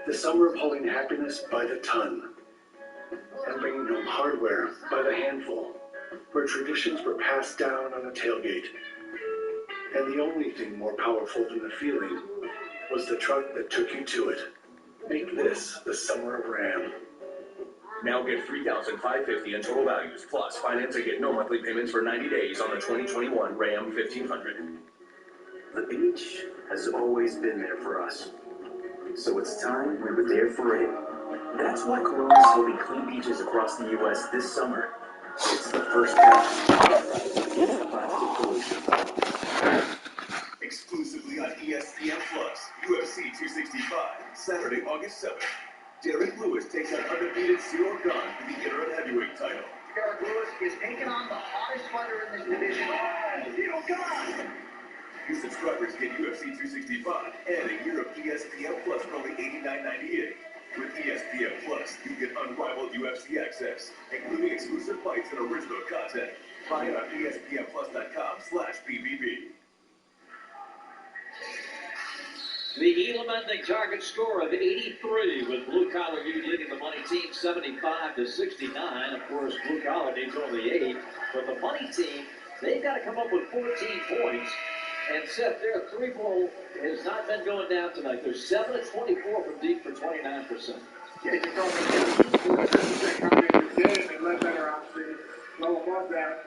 The summer of hauling happiness by the ton and bringing home hardware by the handful, where traditions were passed down on a tailgate. And the only thing more powerful than the feeling was the truck that took you to it. Make this the summer of Ram. Now get $3,550 in total values, plus financing at no monthly payments for 90 days on the 2021 Ram 1500. The beach has always been there for us. So it's time we were there for it. That's why Corona is helping clean beaches across the U.S. this summer. It's the first step against plastic pollution. Exclusively on ESPN Plus, UFC 265, Saturday, August 7th. Derek Lewis takes on undefeated Cyril Gane for the interim heavyweight title. Derek Lewis is taking on the hottest fighter in this division, Cyril Gane. New subscribers get UFC 265 and a year of ESPN Plus for only $89.98. With ESPN Plus, you get unrivaled UFC access, including exclusive fights and original content. Buy it on ESPNplus.com/PPP. The Elam ending target score of 83, with Blue Collar U leading the money team 75-69. Of course, Blue Collar needs only 8, but the money team, they've got to come up with 14 points. And Seth, their three-ball has not been going down tonight. They're 7-24 from deep for 29%. Yeah, you're talking about coming in the game and let better obviously go above that.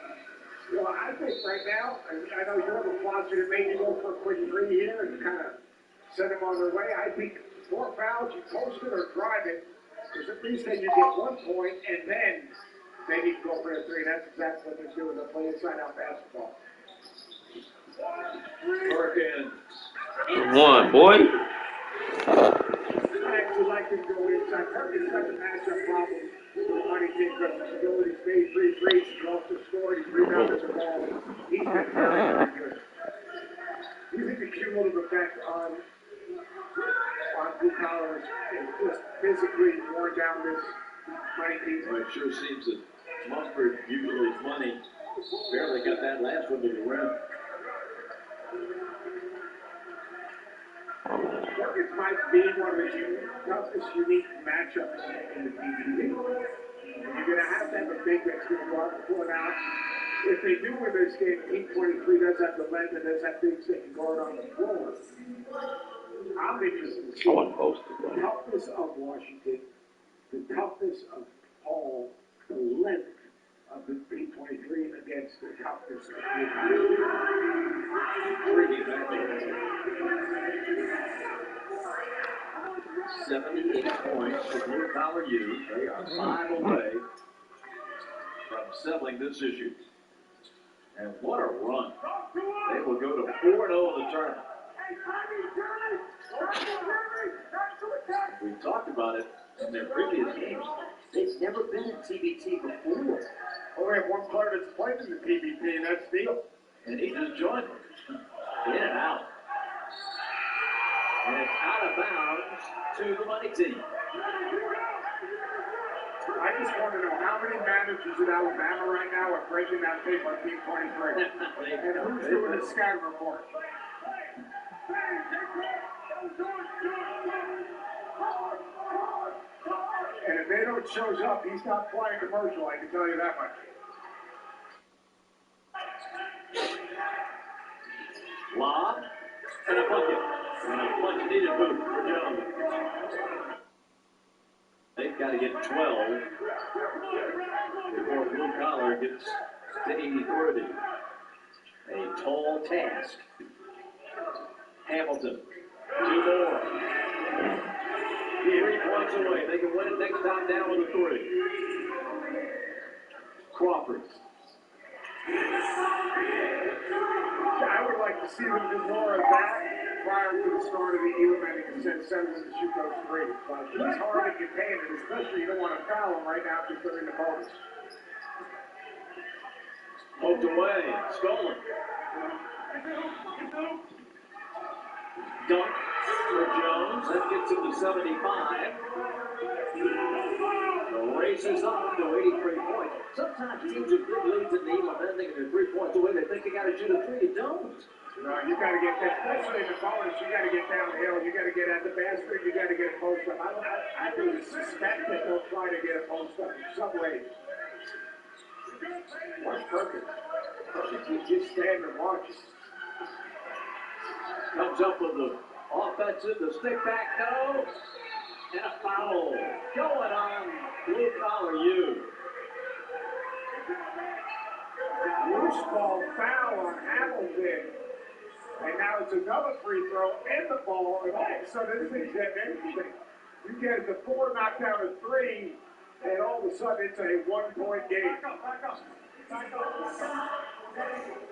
Well, I think right now, I know you're the philosophy that maybe go for a quick three here and kind of send them on their way. I think 4 fouls, you post it or drive it, because at least then you get 1 point, and then maybe you go for a three. That's exactly what they're doing. They're playing inside-out basketball. One, boy. I actually like him to go inside. Perkins has a matchup problem with the money team because his ability to stay 3 threes. He also scored. He's rebounded the ball. He's been very, very good. Do you think the cumulative effect on Blue Collar is just physically worn down this money team? Well, it sure seems that Mumford, usually money, barely got that last one to the rim. Perkins might be one of the toughest, unique matchups in the PBC. You're going to have a big that's going to go out and pull it out. If they do win this game, Team 23 does have the length and does have bigs that can guard on the floor. I'm interested to see the toughness of Washington, the toughness of Paul, the length of the P23 against the toughness of the 78 points for Blue Collar U. They are 5 away from settling this issue. And what a run. They will go to 4-0 in the tournament. We talked about it in their previous games. They've never been in TBT before. Only have one player that's played in the PBT, and that's Steele. And he just joined them. In and out. And it's out of bounds to the money team. I just want to know how many managers in Alabama right now are breaking that tape on Team 23. And who's doing the scouting report? And if Vado shows up, he's not flying commercial, I can tell you that much. Lob and a bucket. And a much needed move for Jones. They've got got to get 12 before Blue Collar gets to 80-30. A tall task. Hamilton, 2 more. 3 points away. They can win it next time down with a 3. Crawford. I would like to see them do more of that prior to the start of the Elam inning and send them to shoot those 3. But he's hard to contain it, especially you don't want to foul him right now because they're in the bonus. Poked away. Stolen. Dunk for Jones. That gets him to 75. The race is on to 83 points. Sometimes teams with big leads in the Elam ending and they're 3 points away. They think they got to shoot a 3. You don't. No, you got to get that, especially in the bonus, you got to get downhill. You got to get at the basket. You got to get a post up. I really suspect that they'll try to get a post up in some ways. What's Perkins? He's just standing and watching. Comes up with the offensive, the stick back, no. And a foul going on Blue Collar U. Loose ball foul on Hamilton. And now it's another free throw and the ball. And all of a sudden, this thing's getting interesting. You get the 4 knocked down to 3, and all of a sudden it's a 1-point game. Back up.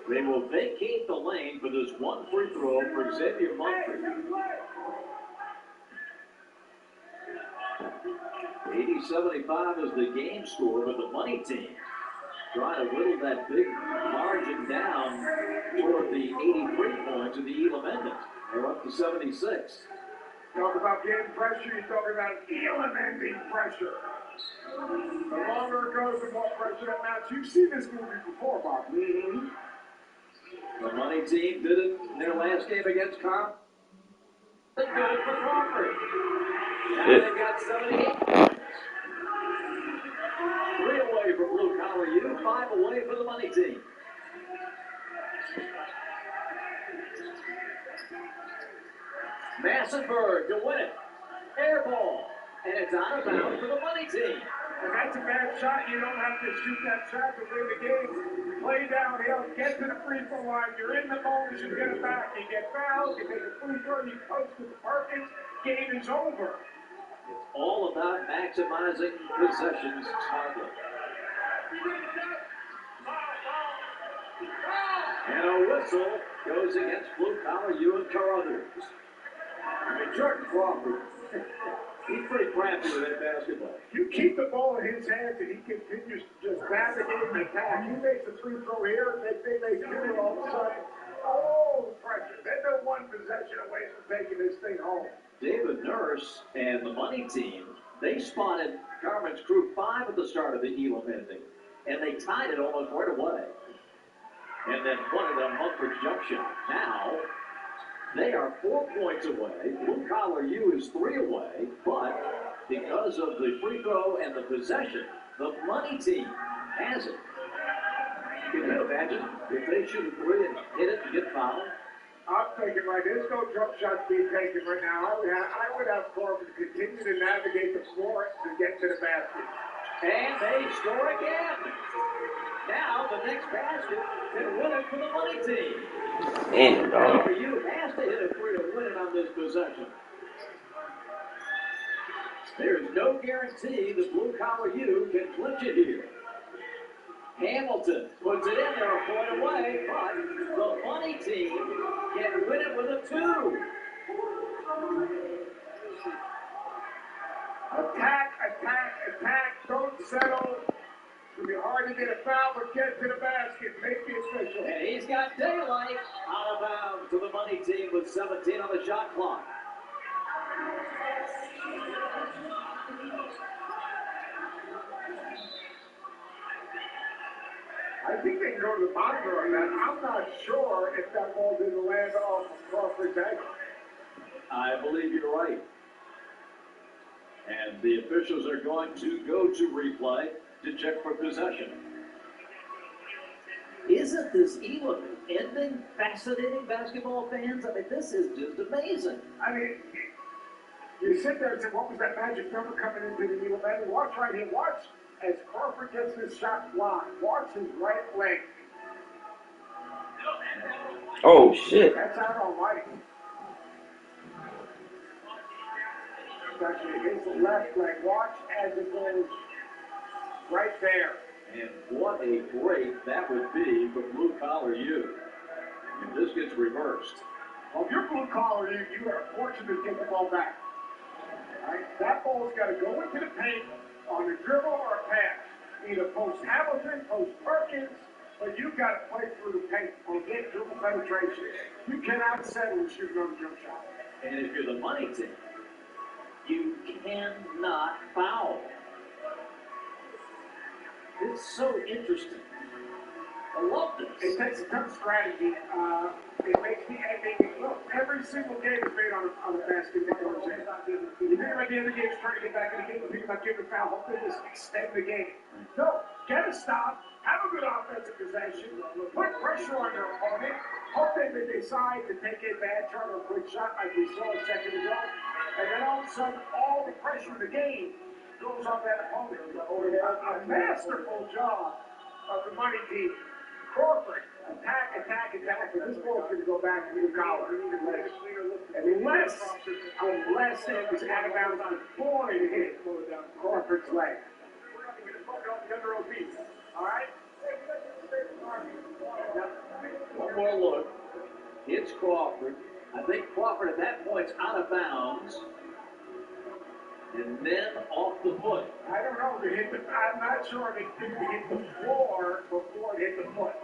They will vacate the lane for this 1 free throw for Xavier Mumford. 80-75 is the game score, but the money team trying to whittle that big margin down toward the 83 points of the Elam ending. They're up to 76. Talk about getting pressure, you're talking about Elam ending pressure. The longer it goes, the more pressure that mounts. You've seen this movie before, Bob. Mm-hmm. The money team did it in their last game against Carl. They did it for Crawford. Now they've got 78 points. 3 away from Blue Collar U, 5 away for the money team. Massenberg to win it. Air ball. And it's out of bounds for the money team. And that's a bad shot. You don't have to shoot that shot to win the game. Play downhill, get to the free throw line. You're in the bonus, you get it back. You get fouled, you take a free throw, you coach with the Perkins. Game is over. It's all about maximizing possessions smartly. And a whistle goes against Blue Collar U and Carruthers. I mean, Jordan Crawford, he's pretty crappy with that basketball. You keep the ball in his hands and he continues to just navigate and attack. He makes a free throw here, and they make two all of a sudden. Oh, pressure. Then they're 1 possession away from taking this thing home. David Nurse and the money team, they spotted Carmen's crew 5 at the start of the Elam ending, and they tied it almost right away. And then one of them Mumford's jump shot. Now, they are 4 points away. Blue Collar U is 3 away, but because of the free throw and the possession, the money team has it. Can you imagine if they shoot a 3 and hit it and get fouled? I'm thinking, right, there's no jump shots being taken right now. I would have Corbin continue to navigate the floor to get to the basket. And they score again. Now the next basket can win it for the money team. Damn, dog. You has to hit a 3 to win it on this possession. There's no guarantee that Blue Collar U can clinch it here. Hamilton puts it in there a point away, but the money team can win it with a 2. Attack, attack, attack. Don't settle. It'll be hard to get a foul, but get to the basket. Make the official. And he's got daylight out of bounds to the money team with 17 on the shot clock. I think they can go to the monitor on that. I'm not sure if that ball didn't land off of Crawford's ankle. I believe you're right. And the officials are going to go to replay to check for possession. Isn't this Elam ending fascinating, basketball fans? I mean, this is just amazing. I mean, You sit there and say, what was that magic number coming into the middle man? Watch right here. Watch as Crawford gets this shot blocked. Watch his right leg. Oh, shit. That's out almighty. Actually against the left leg. Watch as it goes right there. And what a break that would be for blue collar you. If this gets reversed. Well, if you're blue collar, you are fortunate to get the ball back. Right? That ball's got to go into the paint on a dribble or a pass. Either post Hamilton, post Perkins, but you've got to play through the paint or get dribble penetration. You cannot settle and shoot another jump shot. And if you're the money team, you cannot foul. It's so interesting. I love this. It takes a tough strategy. It makes me, look, every single game is made on a basket that goes in. You think about the other games trying to get back in the game, you think about giving a foul, hoping this extend the game. No, get a stop, have a good offensive possession, put pressure on your opponent, hope they decide to take a bad turn or a quick shot like we saw a second ago, and then all of a sudden, all the pressure in the game goes on that opponent. A masterful job of the money team. Crawford, attack, and this ball's going to go back to the collar. Unless it was out of bounds before it hit Crawford's leg. All right? One more look. It's Crawford. I think Crawford at that point's out of bounds. And then off the foot. I don't know if it hit I'm not sure if it hit the floor before it hit the foot.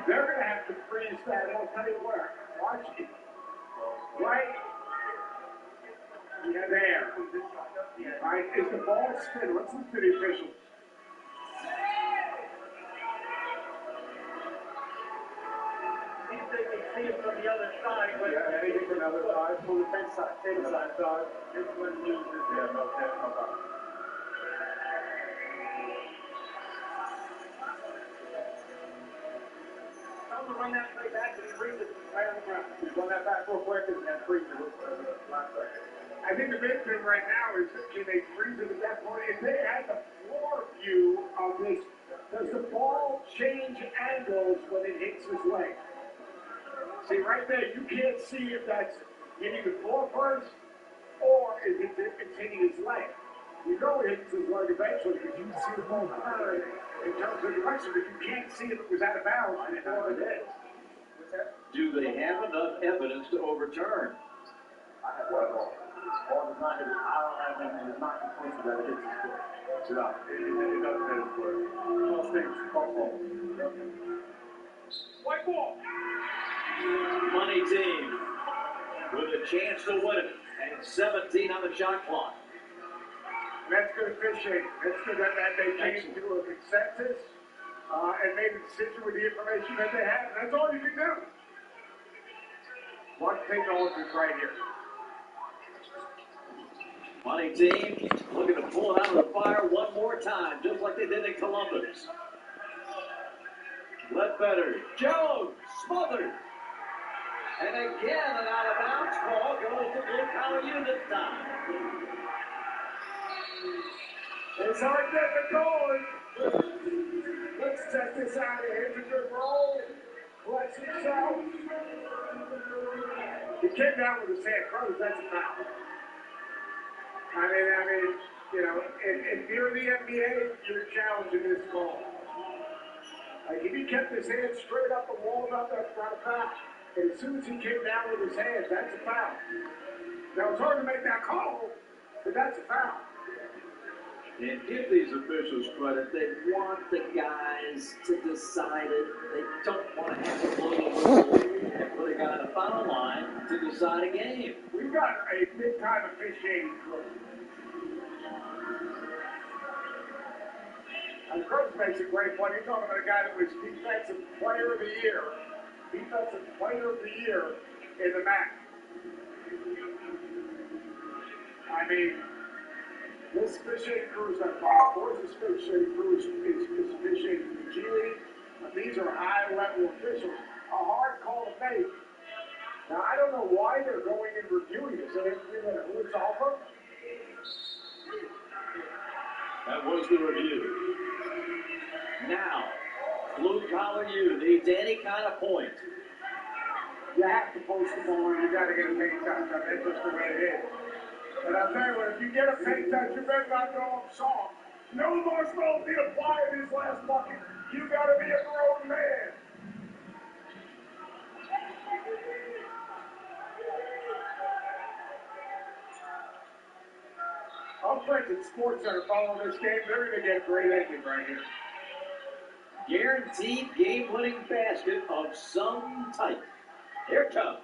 They're going to have to freeze that. I'll tell you where. Watch it. Right there. All right, is the ball spin? Let's listen to the officials. See it from the other side. Yeah, anything from the other side. From the same side. Same side. This one loses. Yeah, no problem. I'm going to run that play back and freeze it right on the ground. Run that back real quick and freeze it. I think the big thing right now is can they freeze it at that point? If they had the floor view of this, does the ball change angles when it hits his leg? See, right there, you can't see if that's hitting the floor first or if it's hitting his leg. You know it hits his leg eventually because you can see the ball turn in terms of direction, but you can't see if it was out of bounds before it hit. Do they have enough evidence to overturn? I don't have anything. It's not conclusive that it hits his foot. No, it doesn't hit his foot. All things, ball. White ball. Money team with a chance to win it. And 17 on the shot clock. That's good officiating. That's good that they came to a consensus and made a decision with the information that they had. That's all you can do. Watch technology right here. Money team looking to pull it out of the fire one more time, just like they did in Columbus. Ledbetter, Jones, smothered. And again, an out-of-bounds call goes to blue collar you this time. It's hard to get the goal. Let's check this out here. It's a good roll. Bless himself. He came down with his hand closed. That's a foul. I mean, you know, if you're the NBA, you're challenging this call. Like, if he kept his hand straight up and walled up, that's not a foul. And as soon as he came down with his hands, that's a foul. Now, it's hard to make that call, but that's a foul. And give these officials credit. They want the guys to decide it. They don't want to have to blow the whistle and put a guy on the foul line to decide a game. We've got a big-time officiating crew. And Cruz makes a great point. You're talking about a guy that was Defensive Player of the Year. Defensive Player of the Year in the MAC. I mean, this officiating crew is not far. This officiating crew is officiating the G League. These are high-level officials. A hard call to make. Now, I don't know know why they're going and reviewing this. They have to resolve them. That was the review. Now, Blue Collar U needs any kind of point. You have to post the ball and you got to get a paint touch. I mean, that's just the way it is. And I'll tell you what, if you get a paint touch, you better not go up soft. No more supposed to be applied in his last bucket. You got to be a grown man. Our friends at Sports Center follow this game. They're going to get a great ending right here. Guaranteed game-winning basket of some type. Here it comes.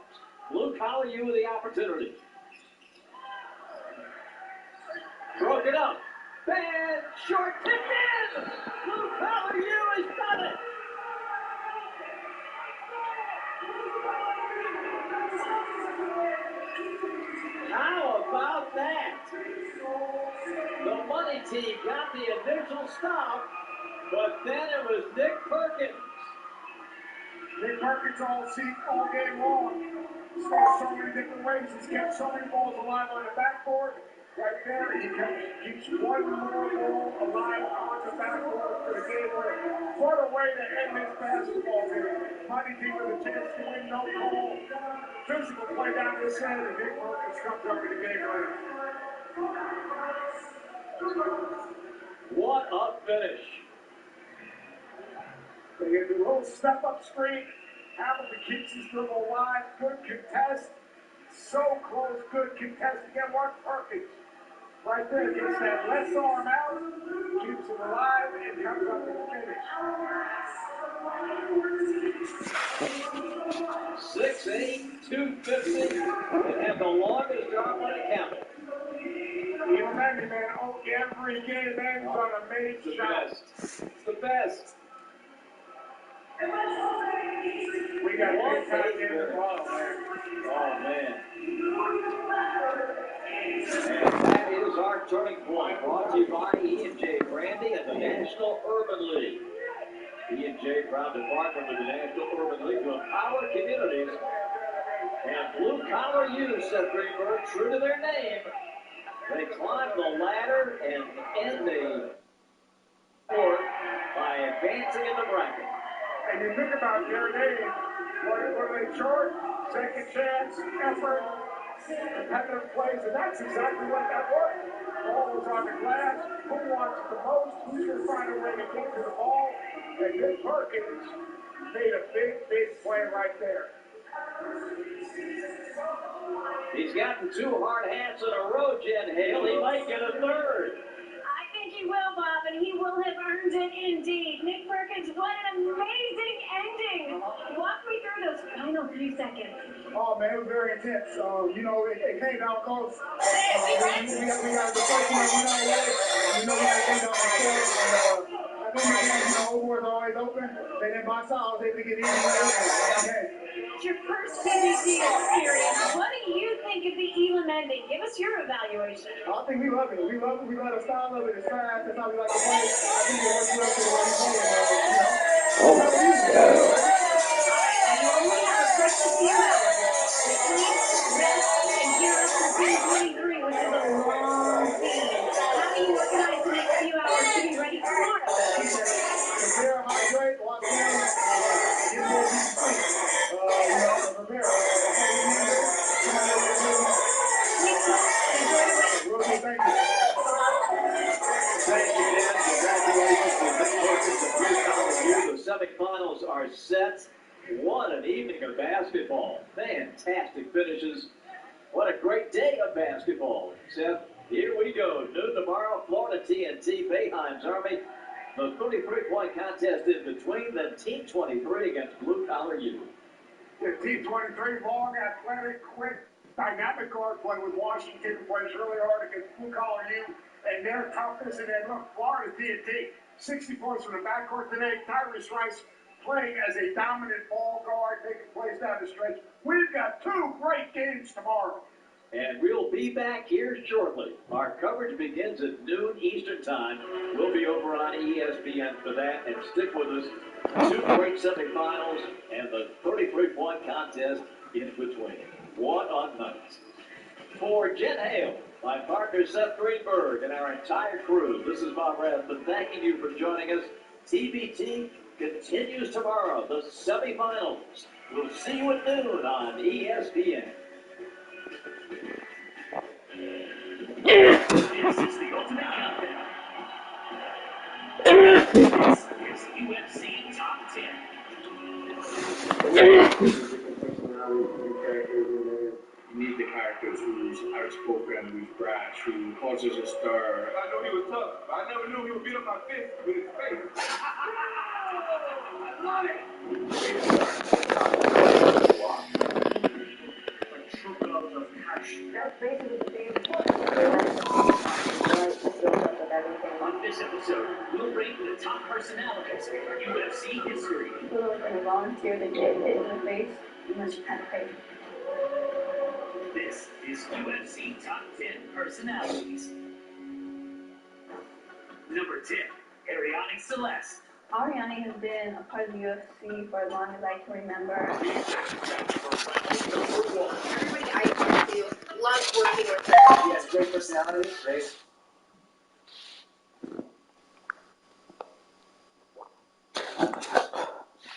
Blue Collar U with the opportunity. Broke it up. Bad short tip in. Blue Collar U has done it. How about that? The money team got the initial stop, but then it was Nick Perkins. Nick Perkins all game long. He's scored so many different ways. He's kept so many balls alive on the backboard. Right there, he keeps one more ball alive on the backboard for the game winner. What a way to end this basketball game. Money team with a chance to win, no call. Physical play down the center, and Nick Perkins comes up with the game winner. What a finish. They get a little step-up screen. Hamilton keeps his dribble alive. Good contest. So close. Good contest. Again, Mark Perkins. Right there gets that left arm out. Keeps it alive and comes up with the finish. 6'8", 250, and have the longest drop on the count. Even Manny, man, every game ends on a made shot. It's the best. We got one time in the ball, man. Oh, man. And that is our turning point, brought to you by E&J Brandy and the National Urban League. E&J proud to partner with the National Urban League to empower communities. And Blue Collar U, Seth Greenberg, true to their name, they climb the ladder and end the sport by advancing in the bracket. And you think about their name, what are they short? Second chance, effort, competitive plays, and that's exactly what that was. Ball was on the glass. Who wants it the most? Who's going to find a way to get to the ball? And Nick Perkins made a big play right there. He's gotten 2 hard hats in a row, Jen Hale. He might get a third. I think he will, Bob, and he will have earned it indeed. Nick Perkins, what an amazing ending. Walk me through those final few seconds. Oh, man, it was very intense. It came down close. We got the first one, we got it came down the court. And I think, over was always open. And then by side, I was able to get in there. It's your first PBC experience. What do you think of the Elam ending? Give us your evaluation. I think we love it. We love it. We love the style of it. It's fast. That's how we like to play. I think it works well for the way we play. Oh my God. You only have a precious few hours. The sleep, rest, and gear up for June 23, which is a long season. How do you organize the next few hours to be ready tomorrow? Prepare, hydrate, watch film, get more deep sleep. Prepare. Thank you. Thank you, Dan. Congratulations to Nick Perkins and Blue Collar U. The semifinals are set. What an evening of basketball. Fantastic finishes. What a great day of basketball. Seth, here we go. Noon tomorrow, Florida TNT, Boeheim's Army. The 33-point contest in between, then Team 23 against Blue Collar U. Yeah, Team 23, long, athletic, quick, dynamic guard play with Washington, plays really hard against Blue Collar U and their toughness. And then look, Florida TNT, 60 points from the backcourt today. Tyrese Rice playing as a dominant ball guard, taking plays down the stretch. We've got 2 great games tomorrow. And we'll be back here shortly. Our coverage begins at noon Eastern Time. We'll be over on ESPN for that, and stick with us. 2 great semifinals and the 33-point contest in between. 1 on night. For Jen Hale, my partner Seth Greenberg, and our entire crew, this is Bob Rathman thanking you for joining us. TBT continues tomorrow, the semifinals. We'll see you at noon on ESPN. This is the ultimate countdown. This is UFC Top 10. You need the characters who's outspoken, who's brash, who causes a stir. I know he was tough, but I never knew he would beat up my fist with his face. I love it. That's basically the same On this episode, we'll rate the top personalities in UFC history. People like when a volunteer that get hit in the face, you must kind of pay. This is UFC Top 10 Personalities. Number 10, Ariane Celeste. Ariane has been a part of the UFC for as long as I can remember. Everybody I talk to loves working with her. He has great personality, great.